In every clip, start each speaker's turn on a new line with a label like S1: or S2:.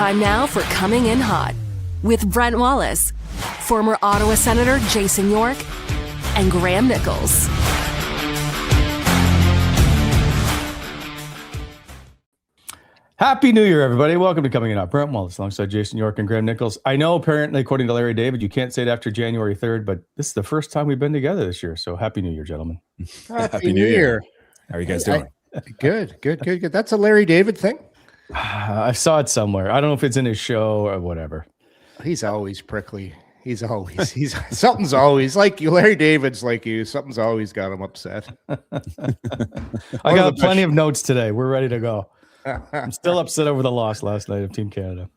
S1: Time now for Coming In Hot with Brent Wallace, former Ottawa Senator Jason York, and Graham Nichols.
S2: Happy New Year, everybody. Welcome to Coming In Hot. Brent Wallace alongside Jason York and Graham Nichols. I know apparently, according to Larry David, you can't say it after January 3rd, but this is the first time we've been together this year. So Happy New Year, gentlemen.
S3: Happy New Year.
S4: How are you guys doing?
S3: Good. That's a Larry David thing.
S2: I saw it somewhere. I don't know if it's in his show or whatever.
S3: He's always prickly. He's something's always like you. Larry David's like you. Something's always got him upset.
S2: I got plenty of notes today. We're ready to go. I'm still upset over the loss last night of Team Canada.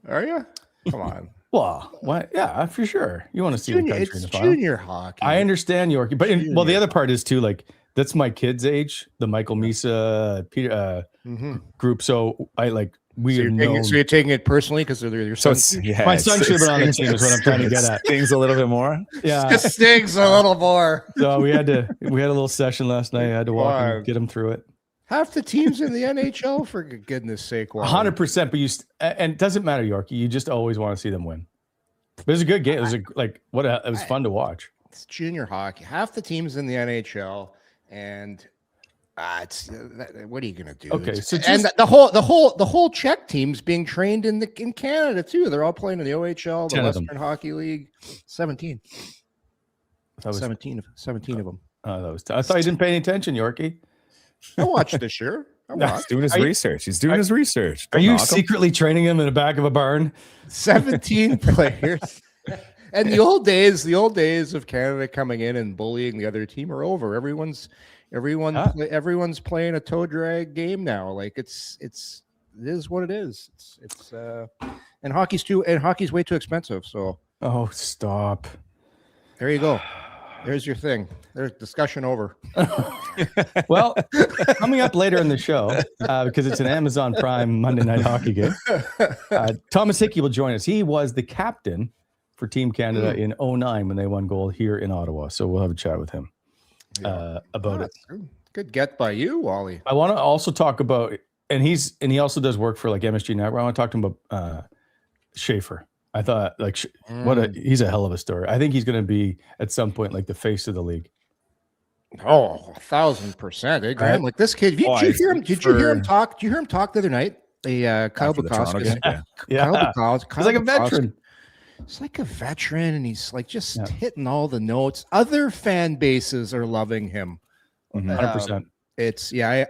S3: Are you? Come on.
S2: Well, why? Yeah, for sure. You want to see the country in the final.
S3: Junior hockey.
S2: I understand, Yorkie, but the other part is too, like, that's my kids' age, the Michael Misa Peter group. So I like
S3: so you're taking it personally because they're your son.
S2: My son should have been on the team. Is what I'm trying to get at.
S4: Stings a little bit more.
S2: Yeah,
S3: it stings a little more.
S2: So we had a little session last night. I had to walk and get him through it.
S3: Half the teams in the NHL, for goodness sake.
S2: 100%, but and it doesn't matter, Yorkie. You just always want to see them win. But it was a good game. It was it was fun to watch. It's
S3: junior hockey. Half the teams in the NHL, and what are you going to do?
S2: Okay, so
S3: the whole Czech team's being trained in Canada too. They're all playing in the OHL, the Western Hockey League. 17. That was 17 of them.
S2: I thought you didn't pay any attention, Yorkie.
S3: I watched this year.
S4: He's doing his research. He's doing his research.
S2: Are you secretly training him in the back of a barn?
S3: 17 players. And the old days of Canada coming in and bullying the other team are over. Everyone's playing a toe drag game now. Like it is what it is. And hockey's way too expensive. So
S2: stop.
S3: There you go. There's your thing. There's discussion over.
S2: Well, coming up later in the show, because it's an Amazon Prime Monday Night Hockey game, Thomas Hickey will join us. He was the captain for Team Canada in 2009 when they won gold here in Ottawa. So we'll have a chat with him about it.
S3: Good get by you, Wally.
S2: I want to also talk about, and he also does work for like MSG Network. I want to talk to him about Schaefer. I thought he's a hell of a story. I think he's going to be at some point like the face of the league.
S3: 1,000%. Graham, like this kid. Did you hear him talk? Did you hear him talk the other night? Kyle Bukowski.
S2: Yeah. He's like a veteran.
S3: He's like a veteran, and he's like just hitting all the notes. Other fan bases are loving him.
S2: 100%.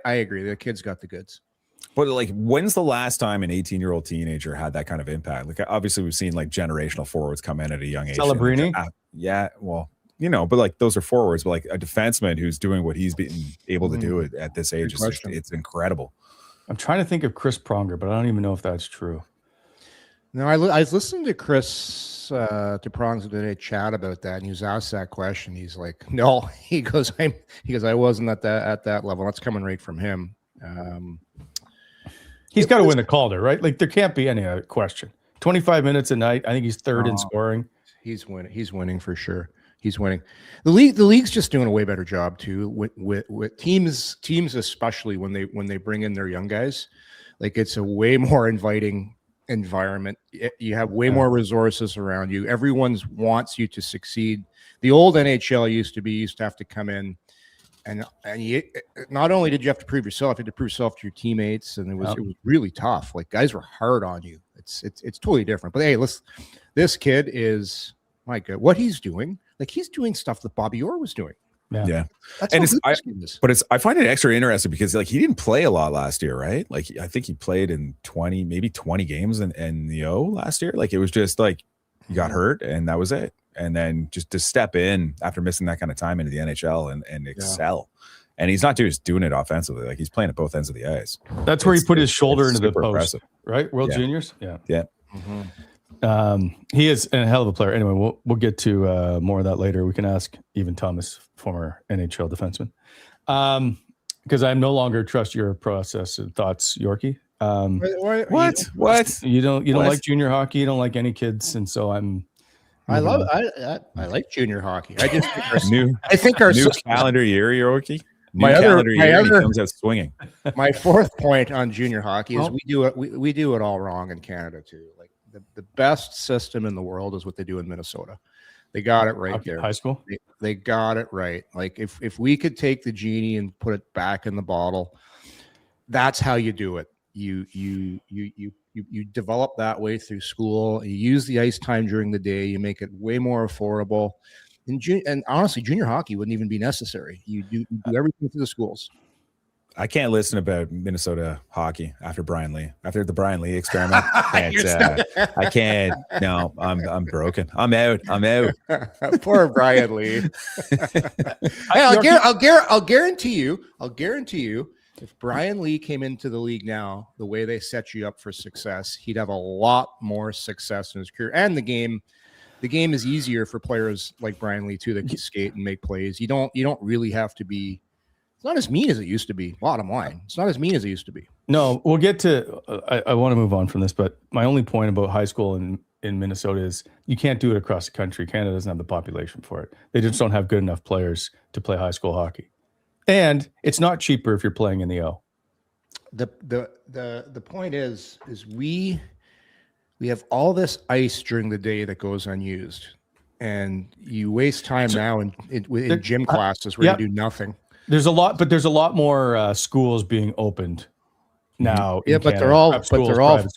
S3: I agree. The kid's got the goods.
S4: But like, when's the last time an 18-year-old teenager had that kind of impact? Like, obviously, we've seen like generational forwards come in at a young age.
S2: Celebrini?
S4: But like those are forwards. But like a defenseman who's doing what he's been able to do at this age, it's incredible.
S2: I'm trying to think of Chris Pronger, but I don't even know if that's true.
S3: No, I was listening to Chris to Prongs today chat about that, and he was asked that question. He's like, "No," he goes, "I wasn't at that level." That's coming right from him.
S2: He's got to win the Calder, right? Like there can't be any other question. 25 minutes a night. I think he's third in scoring.
S3: He's winning. He's winning for sure. He's winning. The league's just doing a way better job too with teams, especially when they bring in their young guys. Like it's a way more inviting environment. You have way more resources around you. Everyone wants you to succeed. The old NHL used to have to come in. And not only did you have to prove yourself, you had to prove yourself to your teammates, and it was really tough. Like guys were hard on you. It's totally different. But hey, this kid is my God. What he's doing, like he's doing stuff that Bobby Orr was doing.
S4: Yeah. I find it extra interesting because like he didn't play a lot last year, right? Like I think he played in 20 games in the O last year. Like it was just like he got hurt and that was it. And then just to step in after missing that kind of time into the NHL and excel. And he's not just doing it offensively. Like he's playing at both ends of the ice.
S2: That's where he put his shoulder into the post,
S4: impressive.
S2: Right? World Juniors? Yeah.
S4: Mm-hmm.
S2: He is a hell of a player. Anyway, we'll get to more of that later. We can ask even Thomas, former NHL defenseman. Because I no longer trust your process and thoughts, Yorkie.
S4: What?
S2: You don't like junior hockey. You don't like any kids. And so
S3: I like junior hockey. I just
S4: think our new calendar year, Yorkie. New calendar year, and he comes out swinging.
S3: My fourth point on junior hockey is we do it all wrong in Canada too. Like the best system in the world is what they do in Minnesota. They got it right there.
S2: High school.
S3: They got it right. Like if we could take the genie and put it back in the bottle, that's how you do it. You develop that way through school. You use the ice time during the day. You make it way more affordable. And honestly, junior hockey wouldn't even be necessary. You do everything through the schools.
S4: I can't listen about Minnesota hockey after the Brian Lee experiment. I can't. No, I'm broken. I'm out.
S3: Poor Brian Lee. Hey, I'll guarantee you, if Brian Lee came into the league now, the way they set you up for success, he'd have a lot more success in his career. And the game is easier for players like Brian Lee too that can skate and make plays. You don't really have to be. It's not as mean as it used to be. Bottom line, it's not as mean as it used to be.
S2: No, we'll get to. I want to move on from this, but my only point about high school in Minnesota is you can't do it across the country. Canada doesn't have the population for it. They just don't have good enough players to play high school hockey, and it's not cheaper if you're playing in the O.
S3: The point is we have all this ice during the day that goes unused, and you waste time now in gym classes where you do nothing. There's a
S2: lot more schools being opened now.
S3: Yeah, but they're all for profit.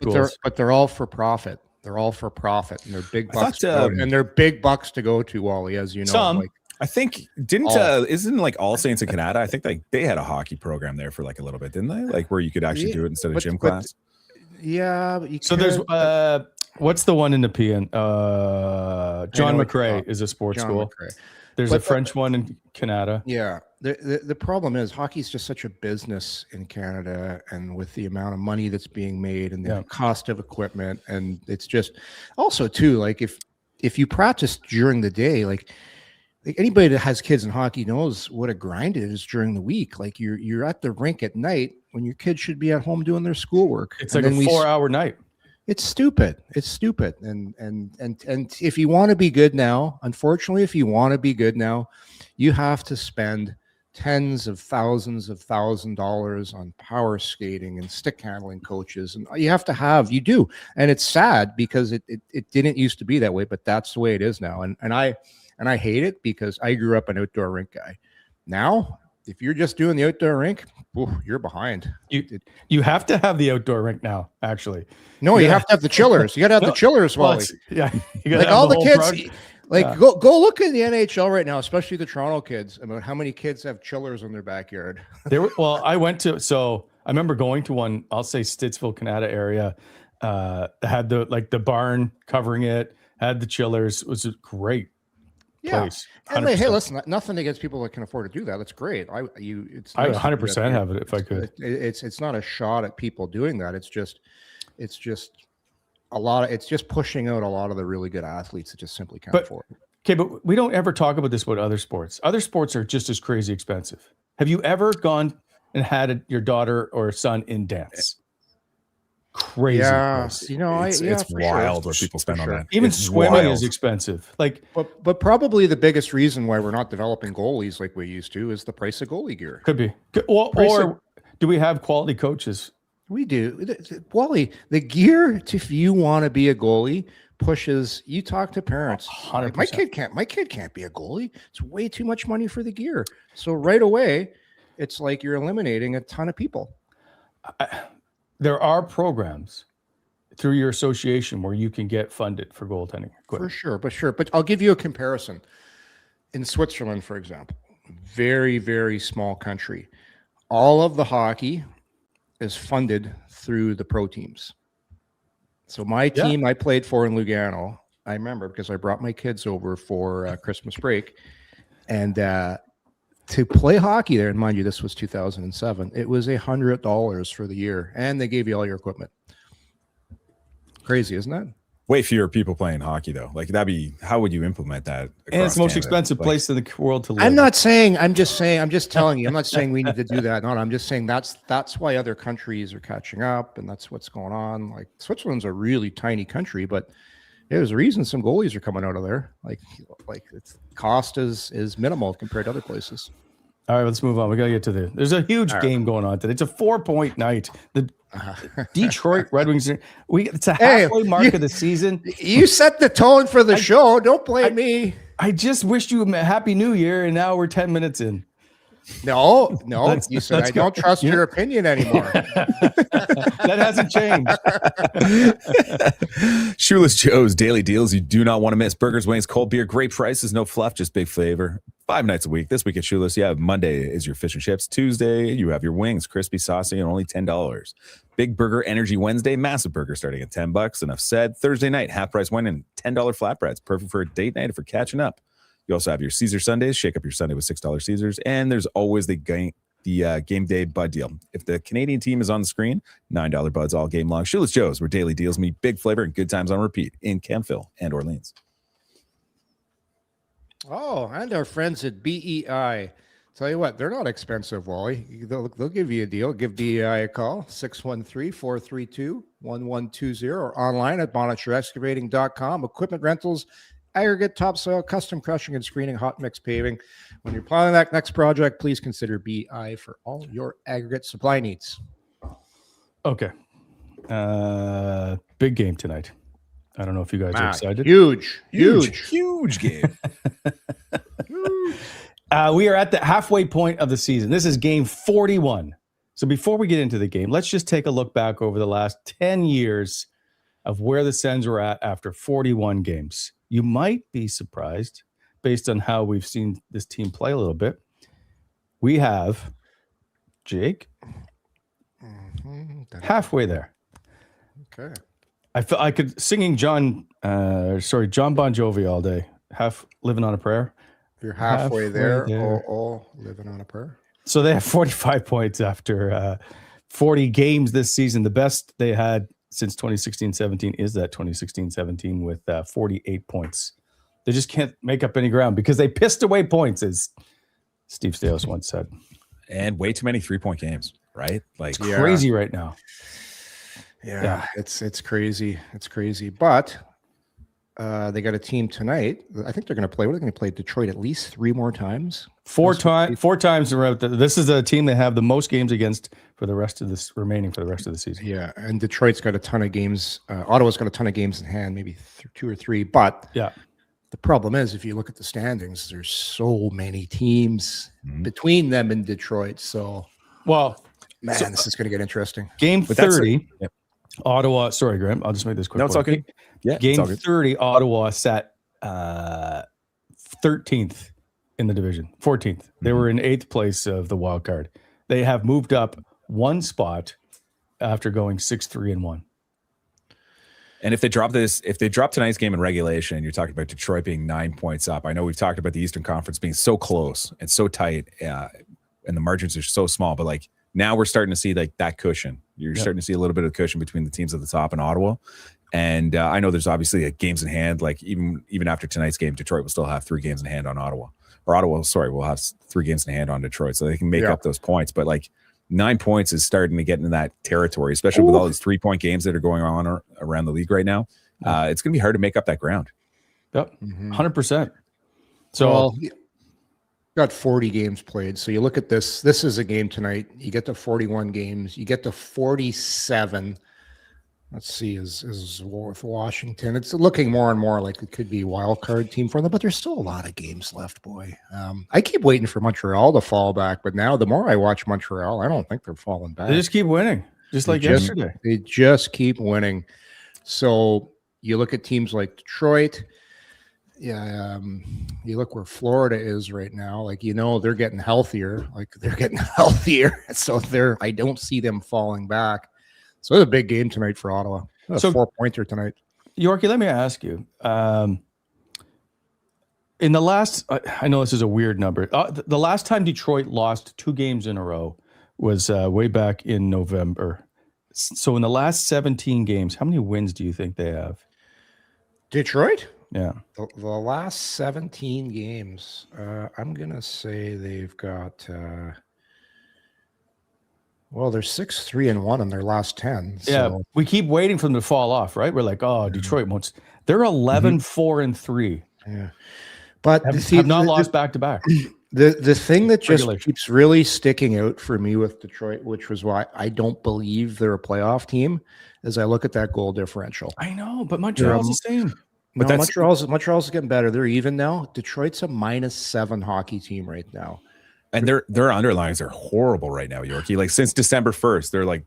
S3: They're all for profit, and they're big bucks. And they're big bucks to go to, Wally, as you know.
S4: I think isn't like All Saints in Canada? I think they had a hockey program there for like a little bit, didn't they? Like where you could actually do it instead of gym class.
S3: Yeah.
S2: There's what's the one in the PN? John McRae is a sports school. McRae. There's a French one in Canada.
S3: Yeah. The problem is hockey is just such a business in Canada, and with the amount of money that's being made and the cost of equipment, and it's just also too, like if you practice during the day, like anybody that has kids in hockey knows what a grind it is during the week. Like you're at the rink at night when your kids should be at home doing their schoolwork.
S2: It's like a 4-hour night.
S3: It's stupid. And if you want to be good now, unfortunately, you have to spend tens of thousands of $1,000s on power skating and stick handling coaches, and you do. And it's sad because it didn't used to be that way, but that's the way it is now. And I hate it because I grew up an outdoor rink guy. Now, if you're just doing the outdoor rink, you're behind.
S2: You have to have the outdoor rink now, actually.
S3: No, you have to have the chillers. You got to have the chillers, Wally.
S2: Yeah,
S3: like all the kids. Go look in the NHL right now, especially the Toronto kids, about how many kids have chillers in their backyard.
S2: I remember going to one. I'll say Stutzle, Canada area. Had the barn covering it. Had the chillers. It was a great place.
S3: And hey, listen, nothing against people that can afford to do that. That's great. I would
S2: 100% have it if I could.
S3: It's not a shot at people doing that. It's just it's just pushing out a lot of the really good athletes that just simply can't afford it.
S2: Okay, but we don't ever talk about this about other sports. Other sports are just as crazy expensive. Have you ever gone and had your daughter or son in dance? Crazy.
S3: Yeah,
S4: price. It's wild what people spend on that.
S2: Even swimming is expensive.
S3: But probably the biggest reason why we're not developing goalies like we used to is the price of goalie gear.
S2: Could be. Or do we have quality coaches?
S3: We do. Wally, the gear if you want to be a goalie pushes. You talk to parents.
S2: 100%.
S3: My kid can't be a goalie. It's way too much money for the gear. So right away, it's like you're eliminating a ton of people.
S2: There are programs through your association where you can get funded for goaltending equipment.
S3: For sure. But I'll give you a comparison. In Switzerland, for example, very, very small country. All of the hockey is funded through the pro teams. So my team I played for in Lugano, I remember because I brought my kids over for Christmas break, and to play hockey there, and mind you, this was 2007, it was $100 for the year, and they gave you all your equipment. Crazy, isn't that?
S4: Way fewer people playing hockey, though. Like how would you implement that?
S2: And it's the most expensive place in the world to live.
S3: I'm just telling you. I'm not saying we need to do that. No, I'm just saying that's why other countries are catching up, and that's what's going on. Like Switzerland's a really tiny country, but there's a reason some goalies are coming out of there. Like its cost is minimal compared to other places.
S2: All right, let's move on. We got to get to there's a huge game going on today. It's a 4-point night. The Detroit Red Wings. It's a halfway mark of the season.
S3: You set the tone for the show. Don't blame me.
S2: I just wished you a happy new year, and now we're 10 minutes in.
S3: No. You said I don't trust your opinion anymore.
S2: That hasn't changed.
S4: Shoeless Joe's daily deals you do not want to miss. Burgers, wings, cold beer, great prices, no fluff, just big flavor. 5 nights a week. This week at Shoeless, you have Monday is your fish and chips. Tuesday, you have your wings, crispy, saucy, and only $10. Big Burger Energy Wednesday, massive burger starting at $10. Enough said. Thursday night, half price wine and $10 flatbreads. Perfect for a date night or for catching up. You also have your Caesar Sundays. Shake up your Sunday with $6 Caesars. And there's always the game day bud deal. If the Canadian team is on the screen, $9 buds all game long. Shoeless Joe's, where daily deals meet big flavor and good times on repeat in Campville and Orleans.
S3: Oh, and our friends at BEI. Tell you what, they're not expensive, Wally. They'll give you a deal. Give BEI a call, 613-432-1120, or online at monitureexcavating.com. Equipment rentals, aggregate, topsoil, custom crushing and screening, hot mix paving. When you're planning that next project, please consider BI for all your aggregate supply needs.
S2: Okay. Big game tonight. I don't know if you guys are excited.
S3: Huge
S4: game.
S2: We are at the halfway point of the season. This is game 41. So before we get into the game, let's just take a look back over the last 10 years of where the Sens were at after 41 games. You might be surprised based on how we've seen this team play a little bit. We have Jake halfway there.
S3: Okay.
S2: I could singing John Bon Jovi all day. Half living on a prayer.
S3: You're halfway there. Oh, living on a prayer.
S2: So they have 45 points after 40 games this season. The best they had since 2016-17 is that 2016-17 with 48 points. They just can't make up any ground because they pissed away points, as Steve Staios once said.
S4: And way too many 3-point games, right? Like
S2: crazy right now.
S3: Yeah, it's crazy. It's crazy. But they got a team tonight. I think they're going to play. What are they going to play? Detroit at least 3 more times.
S2: Four times around. This is a team they have the most games against for the rest of the season.
S3: Yeah, and Detroit's got a ton of games. Ottawa's got a ton of games in hand, maybe 2 or 3. But
S2: yeah,
S3: the problem is, if you look at the standings, there's so many teams between them and Detroit. So, this is going to get interesting.
S2: Game 30. Ottawa, sorry, Graham. I'll just make this quick.
S4: No, it's okay. Yeah,
S2: game 30, Ottawa sat 13th in the division, 14th. They were in 8th place of the wild card. They have moved up 1 spot after going 6-3-1.
S4: And if they drop tonight's game in regulation, you're talking about Detroit being 9 points up. I know we've talked about the Eastern Conference being so close and so tight, and the margins are so small, but like now we're starting to see like that cushion. You're starting to see a little bit of cushion between the teams at the top and Ottawa. And I know there's obviously games in hand. Like even after tonight's game, Detroit will still have 3 games in hand on Ottawa. Or Ottawa, will have 3 games in hand on Detroit, so they can make up those points. But like 9 points is starting to get into that territory, especially with all these 3-point games that are going on around the league right now. It's going to be hard to make up that ground.
S2: Yep, 100%. So
S3: got 40 games played. So you look at this. This is a game tonight. You get to 41 games. You get to 47. Let's see, is with Washington. It's looking more and more like it could be a wild card team for them, but there's still a lot of games left, boy. I keep waiting for Montreal to fall back, but now the more I watch Montreal, I don't think they're falling back.
S2: They just keep winning, just like yesterday.
S3: They just keep winning. So you look at teams like Detroit. Yeah, you look where Florida is right now. Like, they're getting healthier. So I don't see them falling back. So it's a big game tonight for Ottawa. A 4-pointer tonight.
S2: Yorkie, let me ask you. In the last, I know this is a weird number. The last time Detroit lost 2 games in a row was way back in November. So in the last 17 games, how many wins do you think they have?
S3: Detroit?
S2: Yeah.
S3: The last 17 games, I'm going to say they've got, they're 6-3-1 in their last 10. So.
S2: Yeah, we keep waiting for them to fall off, right? We're like, Detroit won't. They're 11-4-3.
S3: Yeah. But
S2: have not lost back-to-back.
S3: The thing that just
S2: Regulation.
S3: keeps really sticking out for me with Detroit, which was why I don't believe they're a playoff team, is I look at that goal differential.
S2: I know, but Montreal's the same.
S3: But no, Montreal's getting better. They're even now. Detroit's a -7 hockey team right now.
S4: And their underlines are horrible right now, Yorkie. Like since December 1st, they're like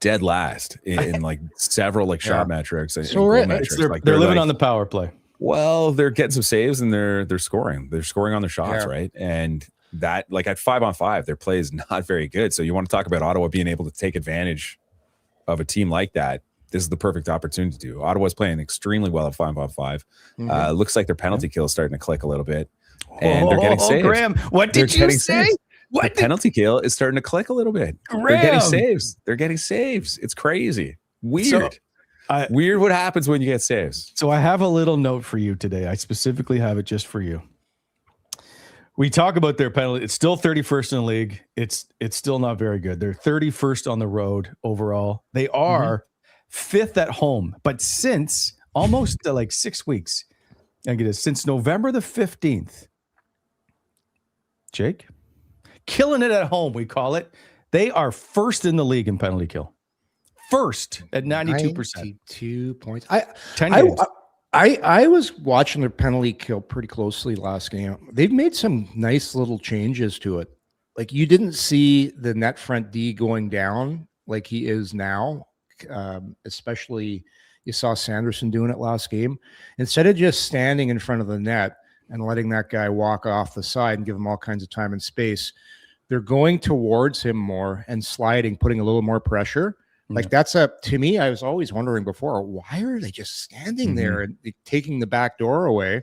S4: dead last in like several like shot metrics. And goal metrics.
S2: They're living on the power play.
S4: Well, they're getting some saves and they're scoring. They're scoring on their shots, right? And that, like at 5-on-5, their play is not very good. So you want to talk about Ottawa being able to take advantage of a team like that. This is the perfect opportunity to do. Ottawa's playing extremely well at 5-on-5. Looks like their penalty kill is starting to click a little bit. And they're getting saves.
S2: Graham, what did you say?
S4: The penalty kill is starting to click a little bit.
S2: Graham.
S4: They're getting saves. They're getting saves. It's crazy. Weird. Weird what happens when you get saves.
S2: So I have a little note for you today. I specifically have it just for you. We talk about their penalty. It's still 31st in the league. It's still not very good. They're 31st on the road overall. They are 5th at home. But since almost like 6 weeks, I get it, since November the 15th, Jake, killing it at home, we call it. They are first in the league in penalty kill. First at 92%.
S3: 92 points.
S2: 10 games.
S3: I was watching their penalty kill pretty closely last game. They've made some nice little changes to it. Like you didn't see the net front D going down like he is now. Especially you saw Sanderson doing it last game. Instead of just standing in front of the net and letting that guy walk off the side and give him all kinds of time and space, they're going towards him more and sliding, putting a little more pressure. Like that's to me, I was always wondering before, why are they just standing there and taking the back door away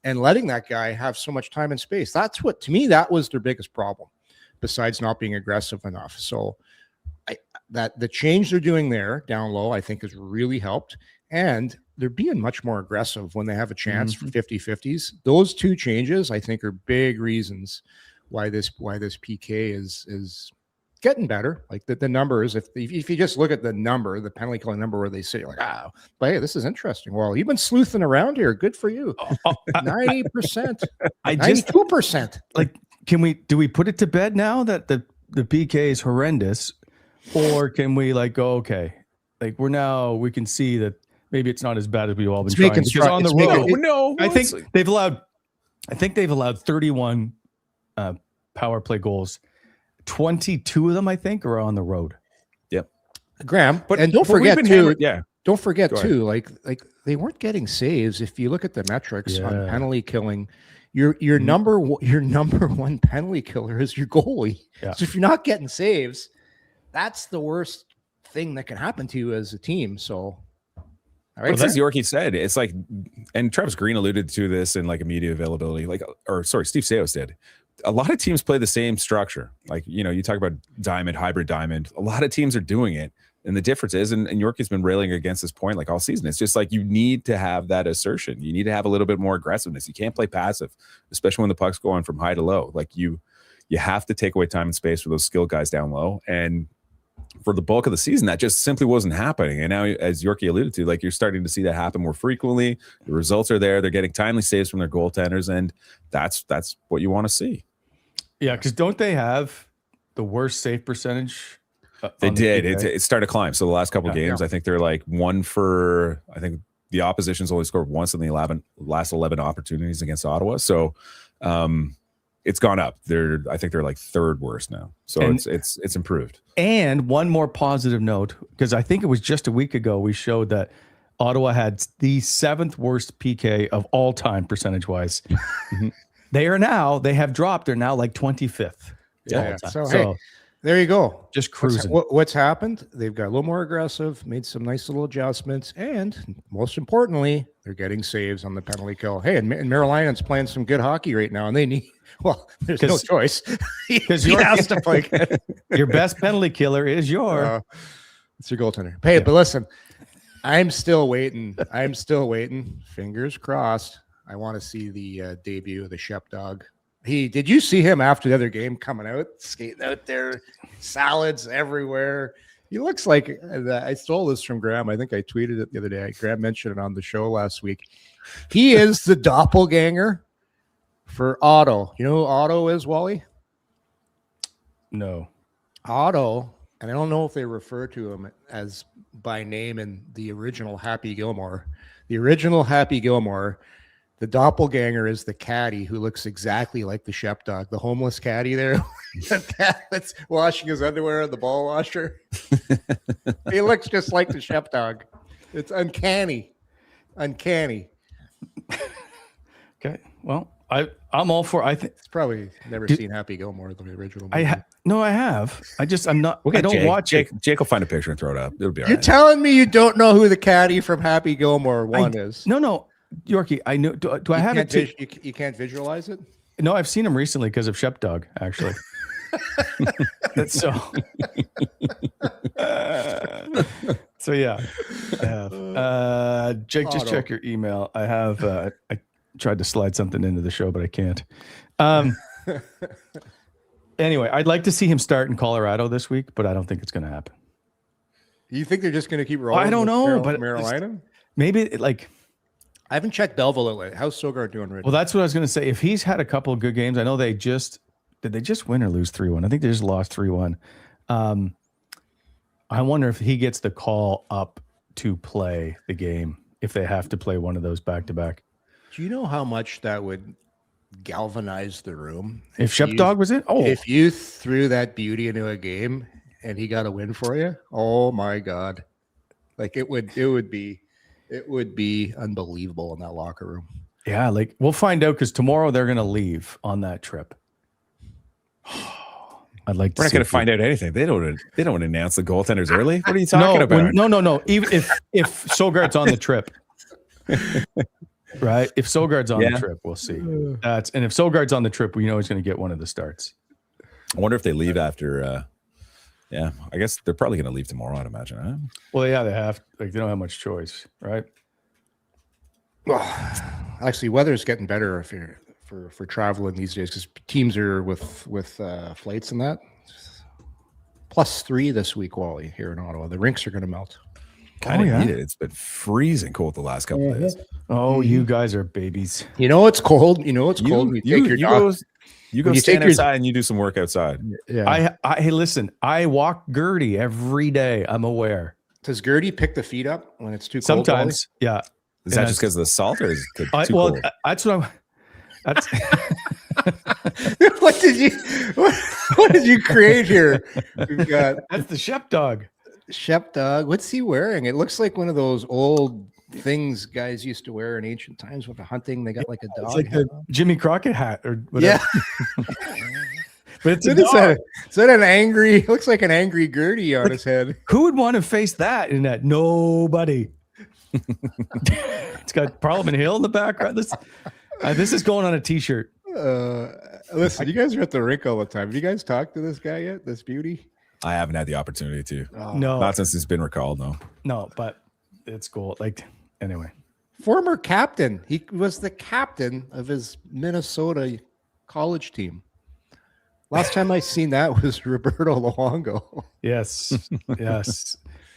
S3: and letting that guy have so much time and space? That's what, to me, that was their biggest problem, besides not being aggressive enough. So that the change they're doing there down low, I think has really helped. And they're being much more aggressive when they have a chance for 50-50s. Those two changes, I think, are big reasons why this PK is getting better. Like the numbers, if you just look at the number, the penalty killing number where they say like, but hey, this is interesting. Well, you've been sleuthing around here. Good for you. 90%. 92%.
S2: Like, do we put it to bed now that the PK is horrendous, or can we like go, okay, like we can see that maybe it's not as bad as we've all been trying. Because on the road, I think they've allowed 31 power play goals. 22 of them, I think, are on the road.
S4: Yep.
S3: Graham, and don't forget too, like they weren't getting saves. If you look at the metrics on penalty killing, your number one penalty killer is your goalie. Yeah. So if you're not getting saves, that's the worst thing that can happen to you as a team. So all right,
S4: as Yorkie said, it's like, and Travis Green alluded to this in like immediate availability, Steve Staios did. A lot of teams play the same structure. Like, you talk about hybrid diamond. A lot of teams are doing it. And the difference is, and Yorkie's been railing against this point like all season, it's just like you need to have that assertion. You need to have a little bit more aggressiveness. You can't play passive, especially when the puck's going from high to low. Like you have to take away time and space for those skilled guys down low. And for the bulk of the season, that just simply wasn't happening. And now, as Yorkie alluded to, like you're starting to see that happen more frequently. The results are there. They're getting timely saves from their goaltenders. And that's what you want to see.
S2: Yeah, because don't they have the worst save percentage?
S4: They did. It started to climb. So the last couple of games, I think they're like I think the opposition's only scored once in the last 11 opportunities against Ottawa. So it's gone up. I think they're like third worst now. So it's improved.
S2: And one more positive note, because I think it was just a week ago we showed that Ottawa had the 7th worst PK of all time percentage-wise. They have dropped. They're now like 25th.
S3: Yeah. So hey, there you go.
S2: Just cruising.
S3: What's happened? They've got a little more aggressive, made some nice little adjustments, and most importantly, they're getting saves on the penalty kill. Hey, and Maryland's playing some good hockey right now, and they need. Well, there's no choice because he has to play.
S2: Your best penalty killer is it's your
S3: goaltender. Hey, but listen, I'm still waiting. Fingers crossed. I want to see the debut of the Shep dog. Did you see him after the other game coming out, skating out there, salads everywhere? He looks like I stole this from Graham. I think I tweeted it the other day. Graham mentioned it on the show last week. He is the doppelganger For Otto. You know who Otto is, Wally?
S2: No.
S3: Otto, and I don't know if they refer to him as by name in the original Happy Gilmore. The original Happy Gilmore, the doppelganger is the caddy who looks exactly like the sheepdog, the homeless caddy there. That's washing his underwear in the ball washer. He looks just like the sheepdog. It's uncanny. Uncanny.
S2: Okay. Well, I'm all for. I think
S3: it's probably never seen Happy Gilmore, the original movie.
S2: No, I have. I'm not. I don't watch
S4: Jake,
S2: it.
S4: Jake will find a picture and throw it up. It'll be all
S3: You're
S4: right.
S3: telling me you don't know who the caddy from Happy Gilmore 1 is?
S2: No, Yorkie. I know. Do I have it?
S3: You can't visualize it?
S2: No, I've seen him recently because of Shepdog, actually. That's so. So yeah, I have. Jake, just check your email. I have. I tried to slide something into the show, but I can't. Anyway, I'd like to see him start in Colorado this week, but I don't think it's going to happen.
S3: You think they're just going to keep rolling?
S2: I don't know, but
S3: Carolina?
S2: Maybe like.
S3: I haven't checked Belleville lately. How's Sogard doing right now?
S2: Well, that's what I was going to say. If he's had a couple of good games, I know did they just win or lose 3-1? I think they just lost 3-1. I wonder if he gets the call up to play the game if they have to play one of those back to back.
S3: Do you know how much that would galvanize the room?
S2: If Shepdog was in? Oh,
S3: if you threw that beauty into a game and he got a win for you, oh my God. Like it would be unbelievable in that locker room.
S2: Yeah, like we'll find out because tomorrow they're going to leave on that trip. I'd like to.
S4: We're not going to find out anything. They don't announce the goaltenders early. What are you talking about?
S2: No. Even if Sogard's on the trip, right? If Sogard's on the trip, we'll see. And if Sogard's on the trip, we know he's going to get one of the starts.
S4: I wonder if they leave after. Yeah, I guess they're probably going to leave tomorrow. I'd imagine. Huh?
S2: Well, yeah, they have. Like they don't have much choice, right?
S3: Well, actually, weather's getting better if you're for traveling these days because teams are with flights and that. +3 this week, Wally, here in Ottawa. The rinks are going to melt.
S4: Kind of need it. It's been freezing cold the last couple of days.
S2: Oh, you guys are babies.
S3: You know it's cold. You know it's cold. You take your dog.
S4: You go stand outside and you do some work outside.
S3: Yeah.
S2: Hey, listen. I walk Gertie every day. I'm aware.
S3: Does Gertie pick the feet up when it's too cold?
S2: Sometimes, yeah.
S4: Is that just because of the salt, or is it too cold?
S2: That's what I'm. That's
S3: what did you create here? We've got
S2: that's the Shepdog.
S3: Shepdog. What's he wearing? It looks like one of those old things guys used to wear in ancient times with the hunting. They got like a dog.
S2: It's like the Jimmy Crockett hat or whatever.
S3: Yeah.
S2: But it's is
S3: that an angry? Looks like an angry Gertie on his head.
S2: Who would want to face that in that? Nobody. It's got Parliament Hill in the background. This is going on a t-shirt.
S3: Listen, you guys are at the rink all the time. Have you guys talked to this guy yet? This beauty?
S4: I haven't had the opportunity to.
S2: No,
S4: not since it's been recalled.
S2: No, but it's cool. Like anyway,
S3: former captain. He was the captain of his Minnesota college team. Last time I seen that was Roberto Luongo.
S2: Yes. I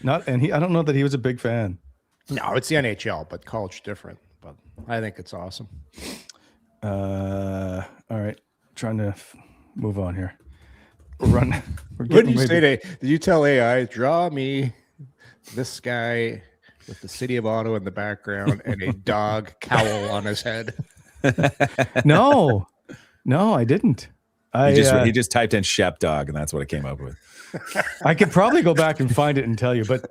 S2: don't know that he was a big fan.
S3: No, it's the NHL, but college different. But I think it's awesome.
S2: All right, trying to move on here. What
S3: did you say today? Did you tell AI draw me this guy with the city of Ottawa in the background and a dog cowl on his head?
S2: No, I didn't.
S4: He just typed in Shepdog, and that's what it came up with.
S2: I could probably go back and find it and tell you, but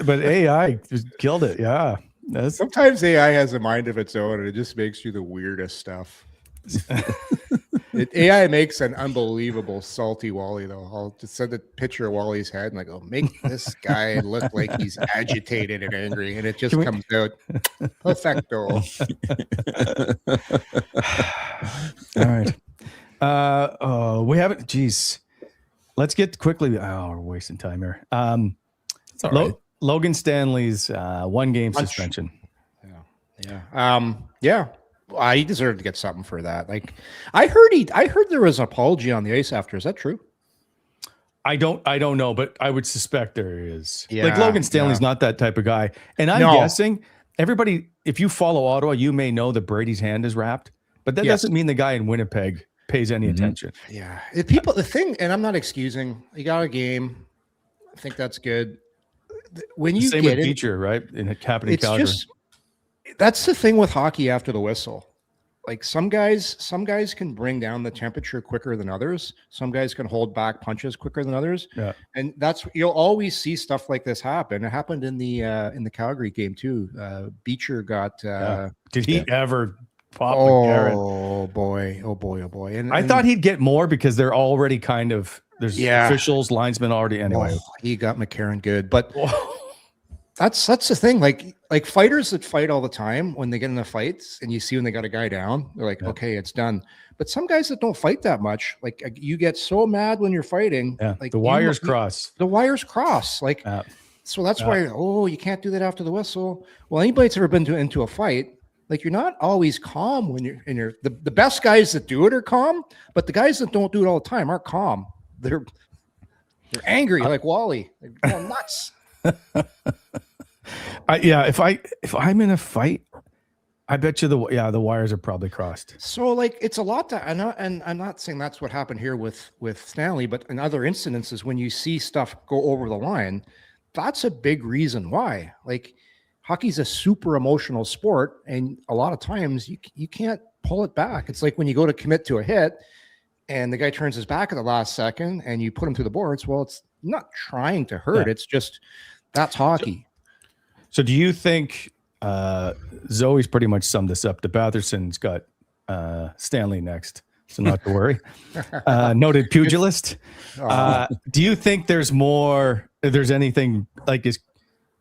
S2: AI just killed it. Yeah.
S3: Sometimes AI has a mind of its own, and it just makes you the weirdest stuff. AI makes an unbelievable salty Wally, though. I'll just send a picture of Wally's head and I go, make this guy look like he's agitated and angry, and it just comes out perfecto.
S2: All right. We haven't. Geez, let's get quickly. Oh, we're wasting time here.
S4: It's all right.
S2: Logan Stanley's 1-game suspension.
S3: Yeah. He deserved to get something for that. Like, I heard there was an apology on the ice after. Is that true?
S2: I don't know, but I would suspect there is. Yeah, like Logan Stanley's not that type of guy. And I'm guessing everybody, if you follow Ottawa, you may know that Brady's hand is wrapped. But that doesn't mean the guy in Winnipeg pays any attention.
S3: Yeah. The thing, and I'm not excusing, you got a game. I think that's good. When you
S2: Same
S3: get
S2: with Beecher, right? In a Calgary.
S3: That's the thing with hockey after the whistle. Like some guys can bring down the temperature quicker than others. Some guys can hold back punches quicker than others. Yeah. And you'll always see stuff like this happen. It happened in the Calgary game too. Beecher got
S2: did he ever pop
S3: oh boy. And
S2: I thought he'd get more because they're already kind of officials, linesmen already anyway.
S3: He got McCarron good, but that's the thing. Like fighters that fight all the time, when they get in the fights and you see when they got a guy down, they're like, okay, it's done. But some guys that don't fight that much, like you get so mad when you're fighting.
S2: Yeah.
S3: Like
S2: the wires cross.
S3: The wires cross. Like so that's why you can't do that after the whistle. Well, anybody that's ever been into a fight, like you're not always calm when you're in your the best guys that do it are calm, but the guys that don't do it all the time aren't calm. They're angry like Wally. They're going nuts.
S2: If I'm in a fight, I bet you the wires are probably crossed.
S3: So like it's a lot to and I'm not saying that's what happened here with Stanley, but in other incidences when you see stuff go over the line, that's a big reason why. Like hockey's a super emotional sport, and a lot of times you can't pull it back. It's like when you go to commit to a hit and the guy turns his back at the last second and you put him through the boards. Well, it's not trying to hurt. It's just that's hockey.
S2: So do you think Zoe's pretty much summed this up? The Batherson's got Stanley next, so not to worry. Noted pugilist. Do you think there's more? If there's anything like they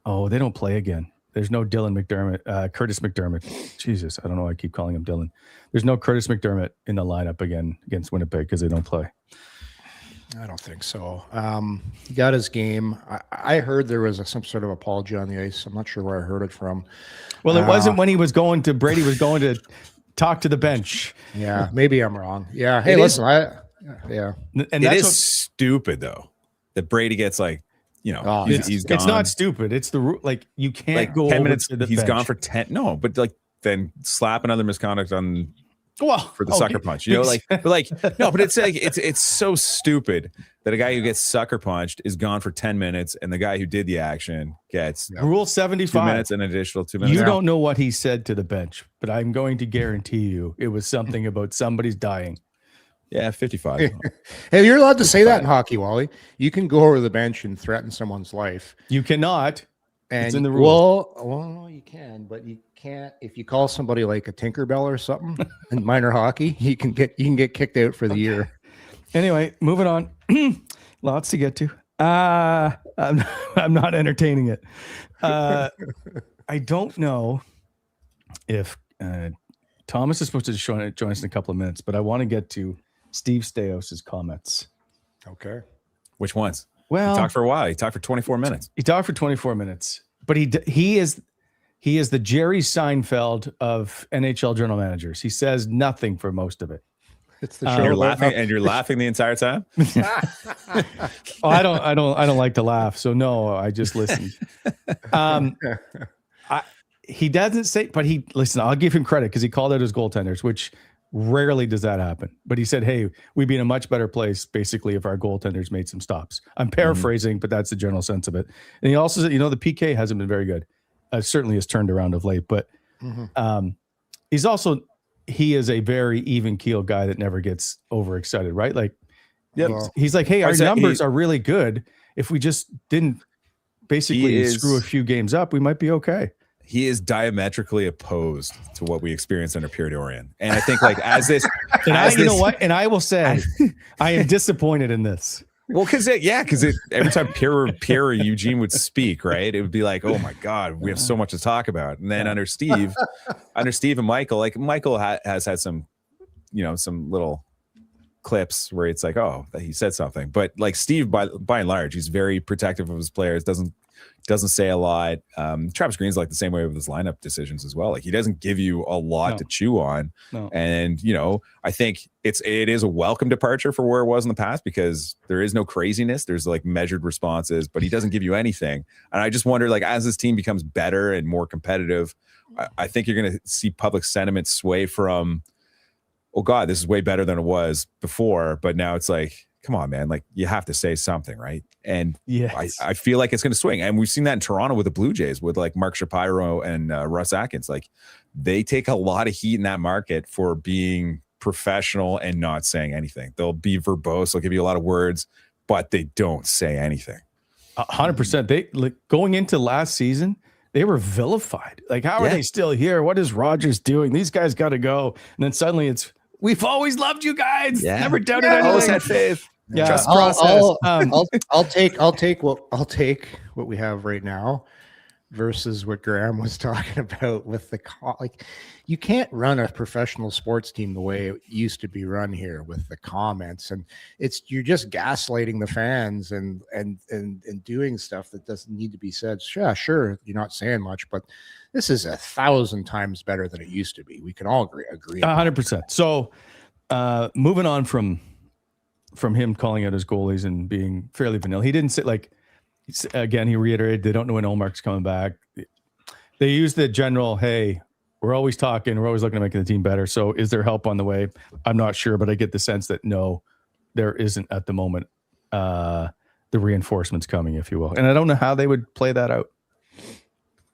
S2: don't play again. There's no Dylan McDermott, Curtis McDermott. Jesus, I don't know why I keep calling him Dylan. There's no Curtis McDermott in the lineup again against Winnipeg because they don't play.
S3: I don't think so. He got his game. I heard there was some sort of apology on the ice. I'm not sure where I heard it from.
S2: Well, it wasn't when Brady was going to talk to the bench.
S3: Yeah, maybe I'm wrong. Yeah. Hey, listen,
S4: And it is stupid though that Brady gets he's gone.
S2: It's not stupid. It's you can't go
S4: 10
S2: over
S4: minutes.
S2: to the
S4: He's
S2: bench.
S4: gone for 10. No, but then slap another misconduct on for the sucker punch. No, but it's so stupid that a guy who gets sucker punched is gone for 10 minutes, and the guy who did the action gets
S2: Rule 75
S4: 2 minutes and an additional 2 minutes.
S2: You don't know what he said to the bench, but I'm going to guarantee you it was something about somebody's dying.
S4: Yeah, 55.
S3: Hey, you're allowed to say that in hockey, Wally. You can go over the bench and threaten someone's life.
S2: You cannot.
S3: And
S2: it's in the rules.
S3: Well, you can, but you can't if you call somebody like a Tinkerbell or something in minor hockey. You can get kicked out for the year.
S2: Anyway, moving on. Lots to get to. I'm not entertaining it. I don't know if Thomas is supposed to join us in a couple of minutes, but I want to get to Steve Staios' comments.
S3: Okay.
S4: Which ones?
S2: Well,
S4: he talked for a while. He talked for 24 minutes.
S2: He talked for 24 minutes, but he is the Jerry Seinfeld of NHL general managers. He says nothing for most of it.
S3: It's the show.
S4: You're laughing the entire time.
S2: I don't like to laugh, so no, I just listen. He doesn't say, but I'll give him credit because he called out his goaltenders, which rarely does that happen. But he said, hey, we'd be in a much better place, basically, if our goaltenders made some stops. I'm paraphrasing, but that's the general sense of it. And he also said, the PK hasn't been very good. Certainly has turned around of late, but he is a very even keel guy that never gets overexcited, right? Like, he's like, hey, our numbers are really good. If we just didn't basically screw a few games up, we might be okay.
S4: He is diametrically opposed to what we experienced under Pierre Dorian. And I think you know what? And I will say, I am disappointed in this. Well, because every time Pierre or Eugene would speak, right, it would be like, oh my God, we have so much to talk about. And then under Steve and Michael, Michael has had some, some little clips where it's like, oh, he said something. But Steve, by and large, he's very protective of his players. Doesn't say a lot. Travis Green's the same way with his lineup decisions as well. He doesn't give you a lot to chew on. No. And I think it is a welcome departure for where it was in the past because there is no craziness. There's measured responses, but he doesn't give you anything. And I just wonder, as this team becomes better and more competitive, I think you're going to see public sentiment sway from oh God, this is way better than it was before. But now it's like, come on, man, like you have to say something, right? And I feel like it's going to swing. And we've seen that in Toronto with the Blue Jays with like Mark Shapiro and Russ Atkins. Like they take a lot of heat in that market for being professional and not saying anything. They'll be verbose. They'll give you a lot of words, but they don't say anything.
S2: 100%. They like going into last season, they were vilified. Like, how are they still here? What is Rogers doing? These guys got to go. And then suddenly it's, we've always loved you guys.
S4: Yeah.
S2: Never doubted anything.
S4: Always had faith.
S2: Yeah.
S4: Trust the process.
S3: I'll take what we have right now versus what Graham was talking about with the like. You can't run a professional sports team the way it used to be run here with the comments, and you're just gaslighting the fans and doing stuff that doesn't need to be said. Yeah, sure, you're not saying much, but this is 1,000 times better than it used to be. We can all agree.
S2: 100%. So, moving on from him calling out his goalies and being fairly vanilla, he didn't say like. Again, he reiterated they don't know when Olmark's coming back. They used the general, hey, we're always talking, we're always looking to make the team better. So is there help on the way? I'm not sure, but I get the sense that no, there isn't at the moment. The reinforcements coming, if you will. And I don't know how they would play that out.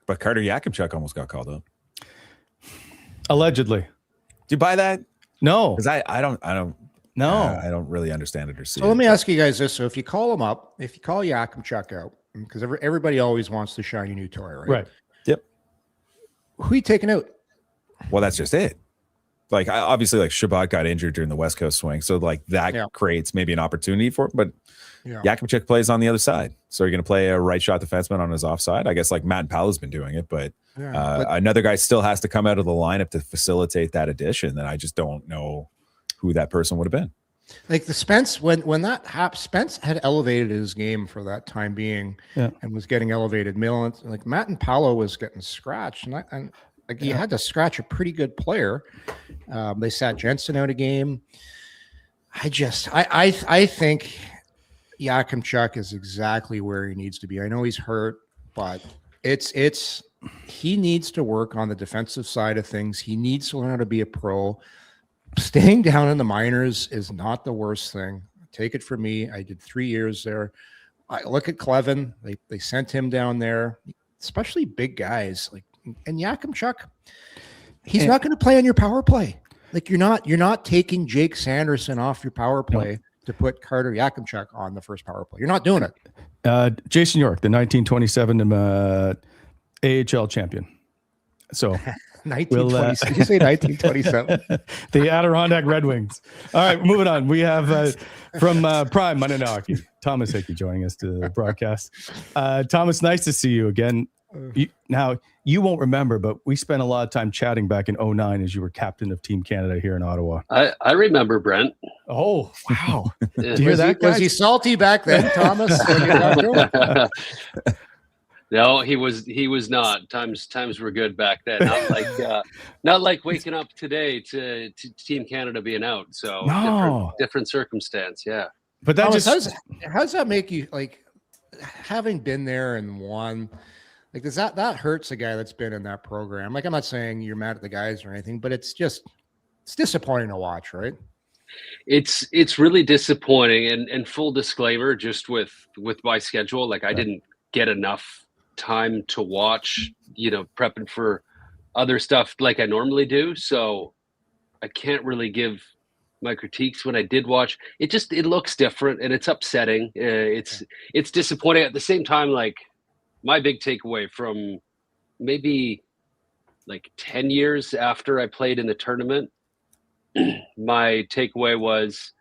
S4: But Carter Yakamchuk almost got called up.
S2: Allegedly.
S4: Do you buy that?
S2: No.
S4: Because I don't
S2: No,
S4: I don't really understand it or see.
S3: So let me ask you guys this: so if you call him up, if you call Yakamchuk out, because everybody always wants the shiny new toy, right?
S2: Right.
S4: Yep.
S3: Who are you taking out?
S4: Well, that's just it. Like obviously, like Shabbat got injured during the West Coast swing, so like that creates maybe an opportunity for it. But Yakamchuk plays on the other side, so you're going to play a right shot defenseman on his offside. I guess like Matt Pala's been doing it, but another guy still has to come out of the lineup to facilitate that addition. And I just don't know who that person would have been.
S3: Like the Spence, when that happened, Spence had elevated his game for that time being, and was getting elevated. Millen, like Matt and Paolo was getting scratched, and like you had to scratch a pretty good player. They sat Jensen out a game. I think Yakamchuk is exactly where he needs to be. I know he's hurt, but he needs to work on the defensive side of things. He needs to learn how to be a pro. Staying down in the minors is not the worst thing. Take it from me. I did 3 years there. I look at Clevin. They sent him down there, especially big guys like and Yakamchuk. He's not going to play on your power play. Like you're not taking Jake Sanderson off your power play to put Carter Yakamchuk on the first power play. You're not doing it.
S2: Jason York, the 1927 AHL champion. So
S3: 1927. Did you say 1927?
S2: The Adirondack Red Wings. All right, moving on. We have from Prime Monday Night Hockey, Thomas Hickey joining us to the broadcast. Thomas, nice to see you again. Now, you won't remember, but we spent a lot of time chatting back in 2009 as you were captain of Team Canada here in Ottawa.
S5: I remember, Brent.
S2: Oh, wow.
S5: Yeah.
S2: Did you hear that, guys?
S3: Was he salty back then, Thomas?
S5: No, he was not. Times were good back then. Not like waking up today to Team Canada being out. So different circumstance. Yeah.
S2: But that
S3: Thomas, how does that make you, like, having been there and won? Like, does that hurts a guy that's been in that program? Like, I'm not saying you're mad at the guys or anything, but it's disappointing to watch, right?
S5: It's really disappointing. And full disclaimer, just with my schedule, like I didn't get enough time to watch, prepping for other stuff like I normally do. So I can't really give my critiques. When I did watch it, it looks different and it's upsetting. It's disappointing at the same time. Like my big takeaway from maybe like 10 years after I played in the tournament, my takeaway was